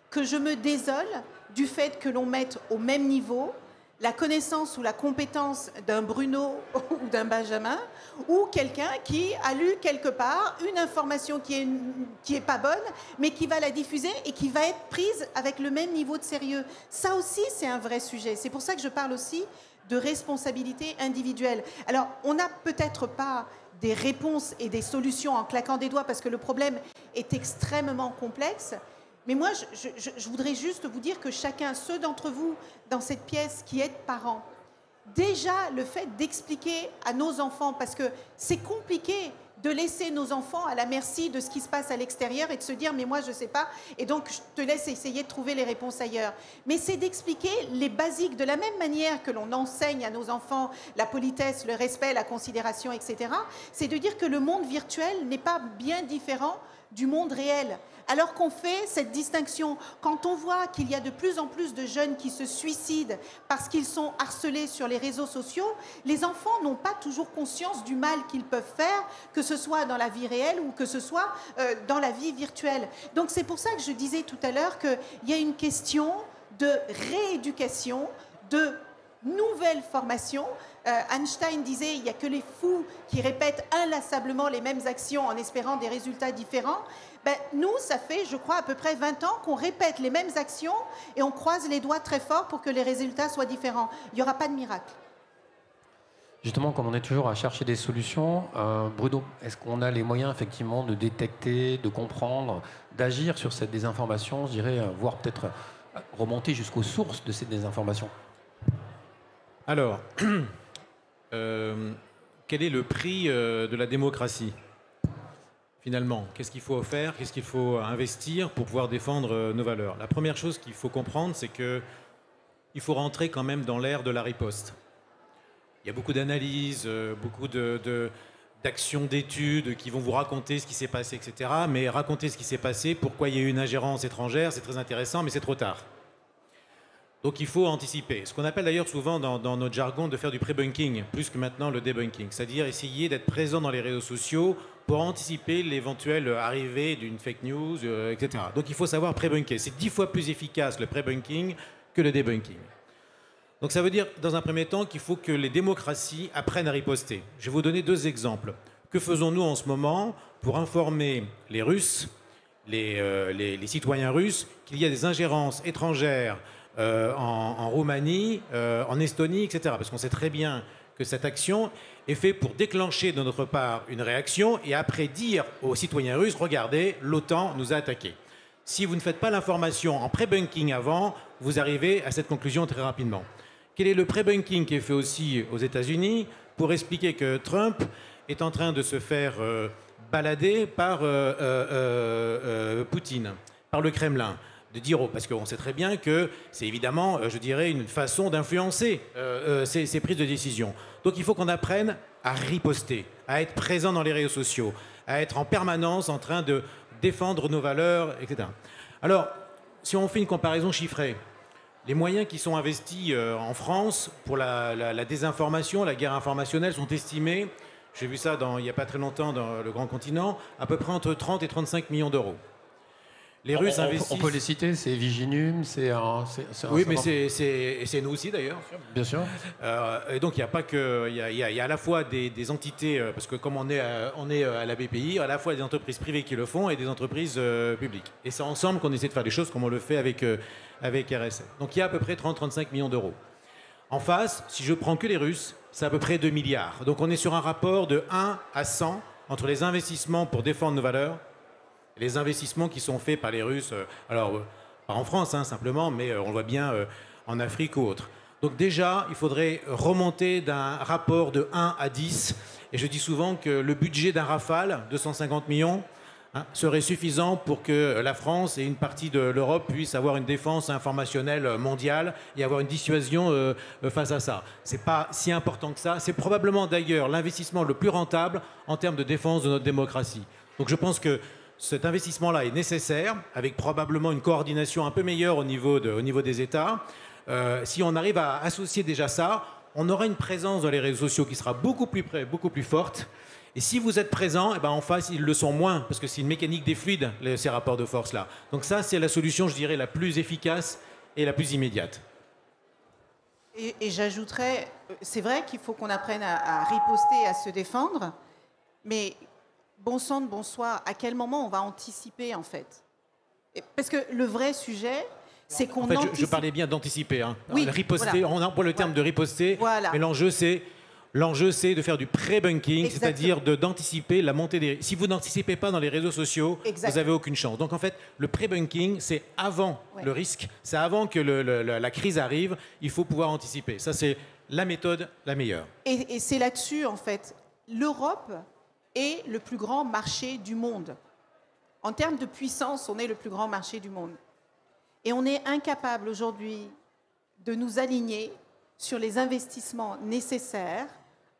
que je me désole du fait que l'on mette au même niveau la connaissance ou la compétence d'un Bruno ou d'un Benjamin, ou quelqu'un qui a lu quelque part une information qui est pas bonne, mais qui va la diffuser et qui va être prise avec le même niveau de sérieux. Ça aussi, c'est un vrai sujet. C'est pour ça que je parle aussi de responsabilité individuelle. Alors, on n'a peut-être pas des réponses et des solutions en claquant des doigts, parce que le problème est extrêmement complexe. Mais moi, je voudrais juste vous dire que chacun, ceux d'entre vous dans cette pièce qui êtes parents, déjà le fait d'expliquer à nos enfants, parce que c'est compliqué de laisser nos enfants à la merci de ce qui se passe à l'extérieur et de se dire « mais moi je ne sais pas » et donc je te laisse essayer de trouver les réponses ailleurs. Mais c'est d'expliquer les basiques de la même manière que l'on enseigne à nos enfants la politesse, le respect, la considération, etc. C'est de dire que le monde virtuel n'est pas bien différent du monde réel. Alors qu'on fait cette distinction, quand on voit qu'il y a de plus en plus de jeunes qui se suicident parce qu'ils sont harcelés sur les réseaux sociaux, les enfants n'ont pas toujours conscience du mal qu'ils peuvent faire, que ce soit dans la vie réelle ou que ce soit dans la vie virtuelle. Donc c'est pour ça que je disais tout à l'heure qu'il y a une question de rééducation, de nouvelle formation. Einstein disait il n'y a que les fous qui répètent inlassablement les mêmes actions en espérant des résultats différents. Ben, nous, ça fait, je crois, à peu près 20 ans qu'on répète les mêmes actions et on croise les doigts très fort pour que les résultats soient différents. Il n'y aura pas de miracle. Justement, comme on est toujours à chercher des solutions, Bruno, est-ce qu'on a les moyens effectivement de détecter, de comprendre, d'agir sur cette désinformation, je dirais, voire peut-être remonter jusqu'aux sources de cette désinformation? Alors, quel est le prix de la démocratie, finalement? Qu'est-ce qu'il faut faire? Qu'est-ce qu'il faut investir pour pouvoir défendre nos valeurs? La première chose qu'il faut comprendre, c'est qu'il faut rentrer quand même dans l'ère de la riposte. Il y a beaucoup d'analyses, beaucoup d'actions, d'études qui vont vous raconter ce qui s'est passé, etc. Mais raconter ce qui s'est passé, pourquoi il y a eu une ingérence étrangère, c'est très intéressant, mais c'est trop tard. Donc il faut anticiper. Ce qu'on appelle d'ailleurs souvent dans notre jargon de faire du pré-bunking, plus que maintenant le debunking. C'est-à-dire essayer d'être présent dans les réseaux sociaux pour anticiper l'éventuelle arrivée d'une fake news, etc. Donc il faut savoir pré-bunker. C'est 10 fois plus efficace le pré-bunking que le debunking. Donc ça veut dire, dans un premier temps, qu'il faut que les démocraties apprennent à riposter. Je vais vous donner 2 exemples. Que faisons-nous en ce moment pour informer les Russes, les citoyens russes, qu'il y a des ingérences étrangères en Roumanie, en Estonie, etc. Parce qu'on sait très bien que cette action est faite pour déclencher de notre part une réaction et après dire aux citoyens russes, regardez, l'OTAN nous a attaqués. Si vous ne faites pas l'information en pré-bunking avant, vous arrivez à cette conclusion très rapidement. Quel est le pré-bunking qui est fait aussi aux États-Unis pour expliquer que Trump est en train de se faire balader par Poutine, par le Kremlin? De dire, parce qu'on sait très bien que c'est évidemment, je dirais, une façon d'influencer ces prises de décision. Donc il faut qu'on apprenne à riposter, à être présent dans les réseaux sociaux, à être en permanence en train de défendre nos valeurs, etc. Alors, si on fait une comparaison chiffrée, les moyens qui sont investis en France pour la désinformation, la guerre informationnelle sont estimés, j'ai vu ça il n'y a pas très longtemps dans le grand continent, à peu près entre 30 et 35 millions d'euros. Les Russes investissent... On peut les citer, c'est Viginum, c'est un... Oui, mais c'est nous aussi d'ailleurs. Bien sûr. Et donc il n'y a pas que... Il y a à la fois des entités, parce que comme on est à la BPI, à la fois des entreprises privées qui le font et des entreprises publiques. Et c'est ensemble qu'on essaie de faire des choses comme on le fait avec RSA. Donc il y a à peu près 30-35 millions d'euros. En face, si je prends que les Russes, c'est à peu près 2 milliards. Donc on est sur un rapport de 1 à 100 entre les investissements pour défendre nos valeurs, les investissements qui sont faits par les Russes, alors pas en France simplement, mais on le voit bien en Afrique ou autre. Donc déjà, il faudrait remonter d'un rapport de 1 à 10, et je dis souvent que le budget d'un Rafale, 250 millions, serait suffisant pour que la France et une partie de l'Europe puissent avoir une défense informationnelle mondiale et avoir une dissuasion face à ça. C'est pas si important que ça. C'est probablement d'ailleurs l'investissement le plus rentable en termes de défense de notre démocratie. Donc je pense que cet investissement-là est nécessaire, avec probablement une coordination un peu meilleure au niveau des États. Si on arrive à associer déjà ça, on aura une présence dans les réseaux sociaux qui sera beaucoup plus forte. Et si vous êtes présent, en face, ils le sont moins, parce que c'est une mécanique des fluides, ces rapports de force-là. Donc ça, c'est la solution, je dirais, la plus efficace et la plus immédiate. Et j'ajouterais, c'est vrai qu'il faut qu'on apprenne à riposter, à se défendre, mais... Bon sang de bonsoir, à quel moment on va anticiper en fait? Parce que le vrai sujet, c'est qu'on anticipe... Je parlais bien d'anticiper. Oui, riposter, voilà. On emploie le terme de riposter, voilà. Mais l'enjeu c'est de faire du pré-bunking, c'est-à-dire d'anticiper la montée des... Si vous n'anticipez pas dans les réseaux sociaux, vous n'avez aucune chance. Donc en fait, le pré-bunking, c'est avant le risque, c'est avant que la crise arrive, il faut pouvoir anticiper. Ça, c'est la méthode la meilleure. Et c'est là-dessus, en fait, l'Europe... est le plus grand marché du monde. En termes de puissance, on est le plus grand marché du monde. Et on est incapable aujourd'hui de nous aligner sur les investissements nécessaires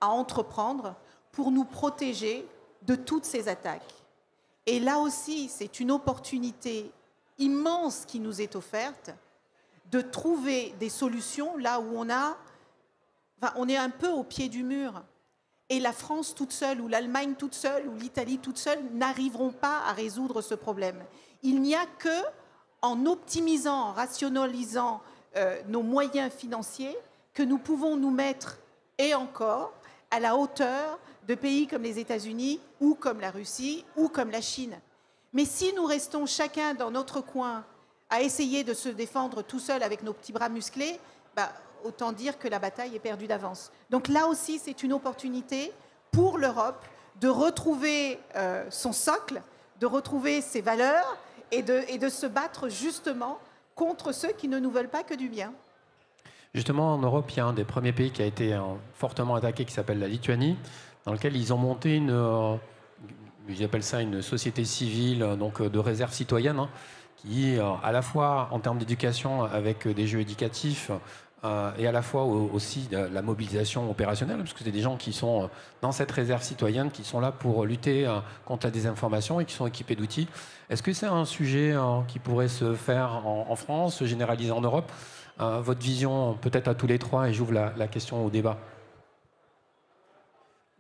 à entreprendre pour nous protéger de toutes ces attaques. Et là aussi, c'est une opportunité immense qui nous est offerte de trouver des solutions là où on est un peu au pied du mur. Et la France toute seule, ou l'Allemagne toute seule, ou l'Italie toute seule n'arriveront pas à résoudre ce problème. Il n'y a que en optimisant, en rationalisant nos moyens financiers que nous pouvons nous mettre, et encore, à la hauteur de pays comme les États-Unis, ou comme la Russie, ou comme la Chine. Mais si nous restons chacun dans notre coin à essayer de se défendre tout seul avec nos petits bras musclés, autant dire que la bataille est perdue d'avance. Donc là aussi, c'est une opportunité pour l'Europe de retrouver son socle, de retrouver ses valeurs et de se battre justement contre ceux qui ne nous veulent pas que du bien. Justement, en Europe, il y a un des premiers pays qui a été fortement attaqué qui s'appelle la Lituanie, dans lequel ils ont monté j'appelle ça une société civile, donc de réserve citoyenne, hein, qui, à la fois en termes d'éducation avec des jeux éducatifs, et à la fois aussi de la mobilisation opérationnelle, parce que c'est des gens qui sont dans cette réserve citoyenne, qui sont là pour lutter contre la désinformation et qui sont équipés d'outils. Est-ce que c'est un sujet qui pourrait se faire en France, se généraliser en Europe? Votre vision, peut-être à tous les trois, et j'ouvre la question au débat.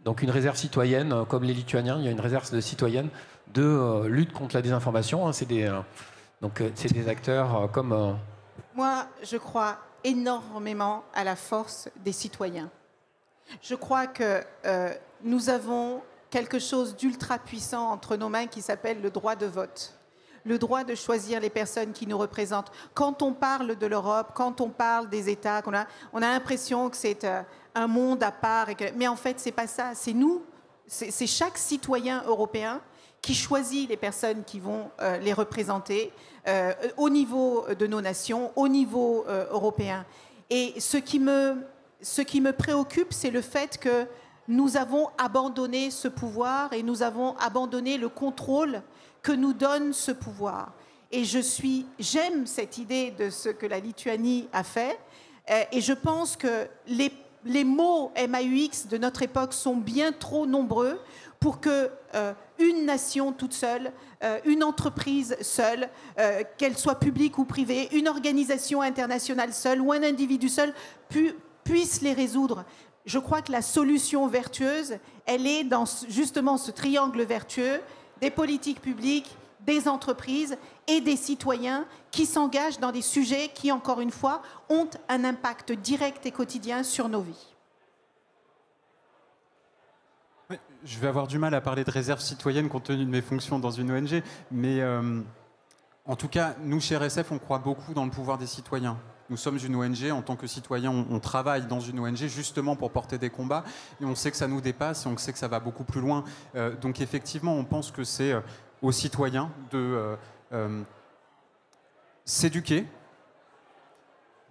Donc une réserve citoyenne, comme les Lituaniens, il y a une réserve de citoyenne de lutte contre la désinformation. Hein, c'est des acteurs comme... Moi, je crois énormément à la force des citoyens. Je crois que nous avons quelque chose d'ultra puissant entre nos mains qui s'appelle le droit de vote. Le droit de choisir les personnes qui nous représentent. Quand on parle de l'Europe, quand on parle des États, on a l'impression que c'est un monde à part. Mais en fait, c'est pas ça. C'est nous, c'est chaque citoyen européen qui choisit les personnes qui vont les représenter au niveau de nos nations, au niveau européen. Et ce qui me préoccupe, c'est le fait que nous avons abandonné ce pouvoir et nous avons abandonné le contrôle que nous donne ce pouvoir. Et j'aime cette idée de ce que la Lituanie a fait, et je pense que les mots MAUX de notre époque sont bien trop nombreux pour que une nation toute seule, une entreprise seule, qu'elle soit publique ou privée, une organisation internationale seule ou un individu seul puisse les résoudre. Je crois que la solution vertueuse, elle est dans justement ce triangle vertueux des politiques publiques, des entreprises et des citoyens qui s'engagent dans des sujets qui, encore une fois, ont un impact direct et quotidien sur nos vies. Oui, je vais avoir du mal à parler de réserve citoyenne compte tenu de mes fonctions dans une ONG, mais en tout cas, nous, chez RSF, on croit beaucoup dans le pouvoir des citoyens. Nous sommes une ONG, en tant que citoyens, on travaille dans une ONG justement pour porter des combats, et on sait que ça nous dépasse, et on sait que ça va beaucoup plus loin. Donc effectivement, on pense que c'est aux citoyens de s'éduquer,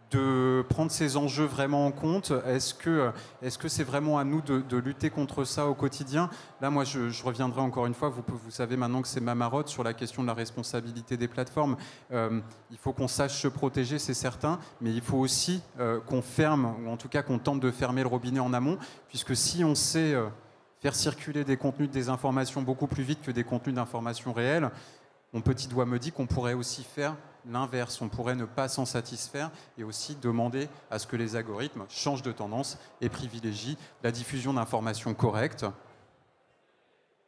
de prendre ces enjeux vraiment en compte. Est-ce que c'est vraiment à nous de lutter contre ça au quotidien? Là, moi, je reviendrai encore une fois, vous savez maintenant que c'est ma marotte sur la question de la responsabilité des plateformes. Il faut qu'on sache se protéger, c'est certain, mais il faut aussi qu'on ferme, ou en tout cas qu'on tente de fermer le robinet en amont, puisque si on sait faire circuler des contenus de désinformation beaucoup plus vite que des contenus d'information réels, mon petit doigt me dit qu'on pourrait aussi faire l'inverse. On pourrait ne pas s'en satisfaire et aussi demander à ce que les algorithmes changent de tendance et privilégient la diffusion d'informations correctes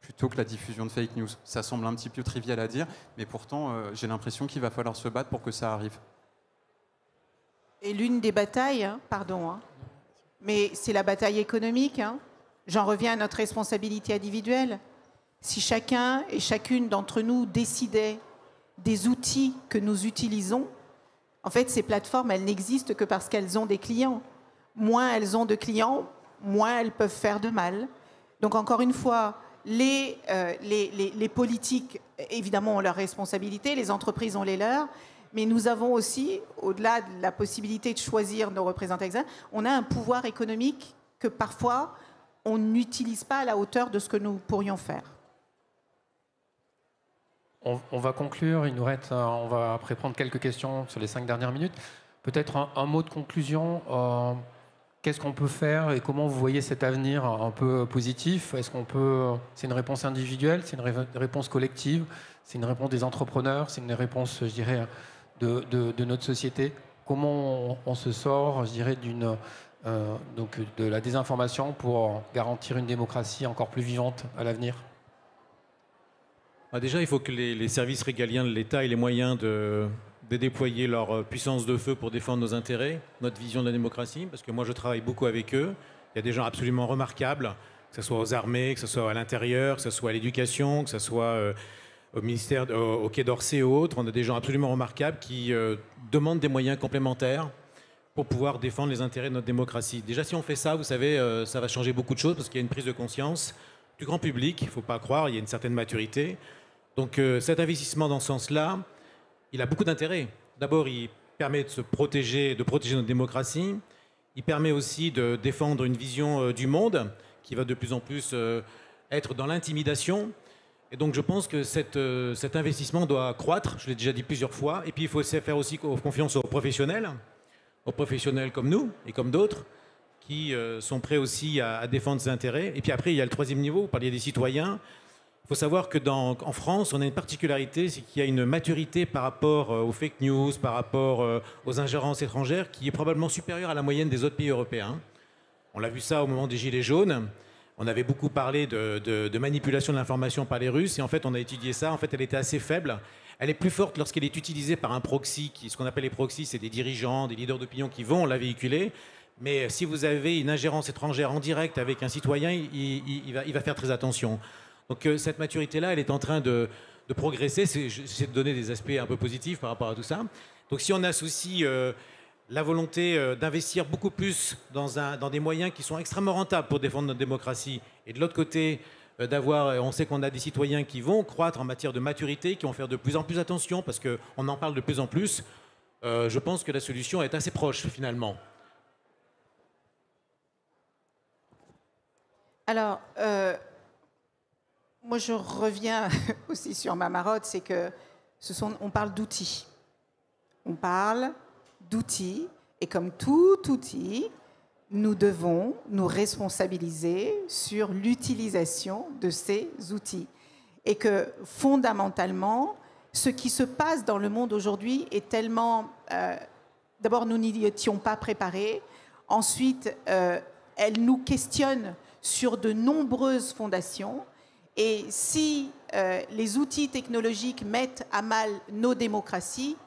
plutôt que la diffusion de fake news. Ça semble un petit peu trivial à dire, mais pourtant, j'ai l'impression qu'il va falloir se battre pour que ça arrive. Et l'une des batailles, mais c'est la bataille économique. J'en reviens à notre responsabilité individuelle. Si chacun et chacune d'entre nous décidait des outils que nous utilisons, en fait, ces plateformes, elles n'existent que parce qu'elles ont des clients. Moins elles ont de clients, moins elles peuvent faire de mal. Donc, encore une fois, les politiques, évidemment, ont leurs responsabilités, les entreprises ont les leurs, mais nous avons aussi, au-delà de la possibilité de choisir nos représentants, on a un pouvoir économique que parfois, on n'utilise pas à la hauteur de ce que nous pourrions faire. On va conclure, il nous reste, on va après prendre quelques questions sur les 5 dernières minutes. Peut-être un mot de conclusion. qu'est-ce qu'on peut faire et comment vous voyez cet avenir un peu positif? Est-ce qu'on peut... C'est une réponse individuelle, c'est une réponse collective, c'est une réponse des entrepreneurs, c'est une réponse, je dirais, de notre société? Comment on se sort, je dirais, donc de la désinformation pour garantir une démocratie encore plus vivante à l'avenir? Déjà, il faut que les services régaliens de l'État aient les moyens de déployer leur puissance de feu pour défendre nos intérêts, notre vision de la démocratie, parce que moi je travaille beaucoup avec eux. Il y a des gens absolument remarquables, que ce soit aux armées, que ce soit à l'intérieur, que ce soit à l'éducation, que ce soit au ministère, au Quai d'Orsay ou autres. On a des gens absolument remarquables qui demandent des moyens complémentaires pour pouvoir défendre les intérêts de notre démocratie. Déjà, si on fait ça, vous savez, ça va changer beaucoup de choses, parce qu'il y a une prise de conscience du grand public, il ne faut pas croire, il y a une certaine maturité. Donc cet investissement dans ce sens-là, il a beaucoup d'intérêt. D'abord, il permet de se protéger, de protéger notre démocratie. Il permet aussi de défendre une vision du monde qui va de plus en plus être dans l'intimidation. Et donc, je pense que cet investissement doit croître. Je l'ai déjà dit plusieurs fois. Et puis, il faut faire aussi confiance aux professionnels comme nous et comme d'autres, qui sont prêts aussi à défendre ses intérêts. Et puis après, il y a le troisième niveau. Vous parliez des citoyens. Il faut savoir qu'en France, on a une particularité, c'est qu'il y a une maturité par rapport aux fake news, par rapport aux ingérences étrangères, qui est probablement supérieure à la moyenne des autres pays européens. On l'a vu ça au moment des Gilets jaunes. On avait beaucoup parlé de manipulation de l'information par les Russes, et en fait, on a étudié ça. En fait, elle était assez faible. Elle est plus forte lorsqu'elle est utilisée par un proxy. Ce qu'on appelle les proxys, c'est des dirigeants, des leaders d'opinion qui vont la véhiculer. Mais si vous avez une ingérence étrangère en direct avec un citoyen, il va faire très attention. Donc cette maturité-là, elle est en train de progresser. J'essaie de donner des aspects un peu positifs par rapport à tout ça. Donc si on associe la volonté d'investir beaucoup plus dans des moyens qui sont extrêmement rentables pour défendre notre démocratie, et de l'autre côté, on sait qu'on a des citoyens qui vont croître en matière de maturité, qui vont faire de plus en plus attention, parce qu'on en parle de plus en plus, je pense que la solution est assez proche, finalement. Alors... moi, je reviens aussi sur ma marotte, c'est que on parle d'outils. On parle d'outils, et comme tout outil, nous devons nous responsabiliser sur l'utilisation de ces outils. Et que, fondamentalement, ce qui se passe dans le monde aujourd'hui est tellement... D'abord, nous n'y étions pas préparés. Ensuite, elle nous questionne sur de nombreuses fondations. Et si les outils technologiques mettent à mal nos démocraties,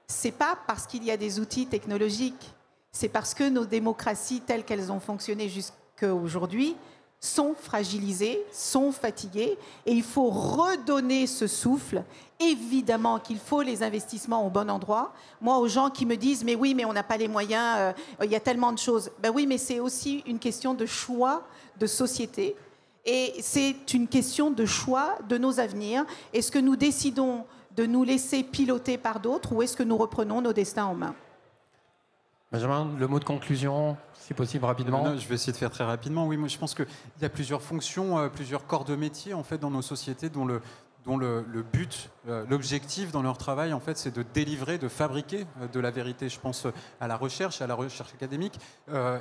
ce n'est pas parce qu'il y a des outils technologiques, c'est parce que nos démocraties telles qu'elles ont fonctionné jusqu'à aujourd'hui sont fragilisées, sont fatiguées, et il faut redonner ce souffle. Évidemment qu'il faut les investissements au bon endroit. Moi, aux gens qui me disent « mais oui, mais on n'a pas les moyens, il y a tellement de choses ». Ben oui, mais c'est aussi une question de choix de société. Et c'est une question de choix de nos avenirs. Est-ce que nous décidons de nous laisser piloter par d'autres, ou est-ce que nous reprenons nos destins en main? Benjamin, le mot de conclusion, si possible rapidement. Non, je vais essayer de faire très rapidement. Oui, moi je pense qu'il y a plusieurs fonctions, plusieurs corps de métier en fait dans nos sociétés dont le but, l'objectif dans leur travail, en fait, c'est de délivrer, de fabriquer de la vérité. Je pense à la recherche académique.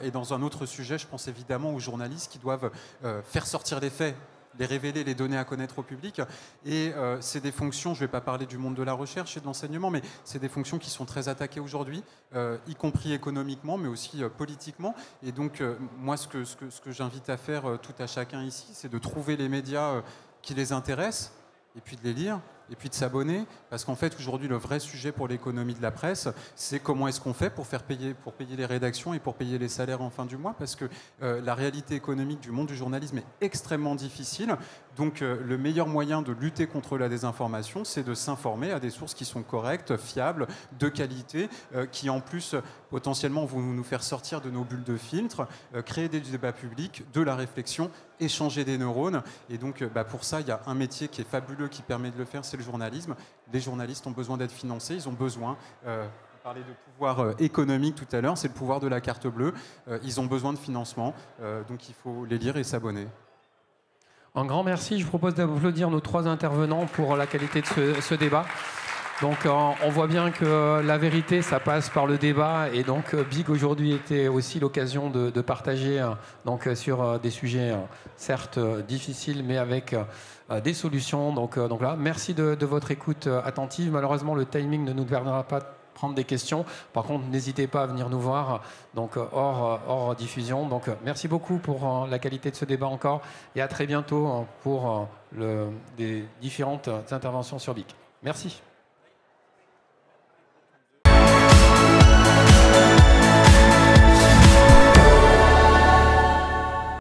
Et dans un autre sujet, je pense évidemment aux journalistes qui doivent faire sortir les faits, les révéler, les donner à connaître au public. Et c'est des fonctions, je ne vais pas parler du monde de la recherche et de l'enseignement, mais c'est des fonctions qui sont très attaquées aujourd'hui, y compris économiquement, mais aussi politiquement. Et donc, moi, ce que j'invite à faire tout à chacun ici, c'est de trouver les médias qui les intéressent, et puis de les lire, et puis de s'abonner, parce qu'en fait, aujourd'hui, le vrai sujet pour l'économie de la presse, c'est comment est-ce qu'on fait pour payer les rédactions et pour payer les salaires en fin du mois, parce que la réalité économique du monde du journalisme est extrêmement difficile. Donc, le meilleur moyen de lutter contre la désinformation, c'est de s'informer à des sources qui sont correctes, fiables, de qualité, qui en plus, potentiellement, vont nous faire sortir de nos bulles de filtre, créer des débats publics, de la réflexion, échanger des neurones. Et donc, pour ça, il y a un métier qui est fabuleux, qui permet de le faire, c'est le journalisme. Les journalistes ont besoin d'être financés, ils ont besoin... On parlait de pouvoir économique tout à l'heure, c'est le pouvoir de la carte bleue. Ils ont besoin de financement, donc il faut les lire et s'abonner. Un grand merci. Je propose d'applaudir nos trois intervenants pour la qualité de ce débat. Donc on voit bien que la vérité, ça passe par le débat. Et donc Big aujourd'hui était aussi l'occasion de partager donc, sur des sujets certes difficiles, mais avec des solutions. Donc là, merci de votre écoute attentive. Malheureusement, le timing ne nous permettra pas de prendre des questions. Par contre, n'hésitez pas à venir nous voir donc, hors diffusion. Donc merci beaucoup pour la qualité de ce débat encore. Et à très bientôt pour des différentes interventions sur Big. Merci.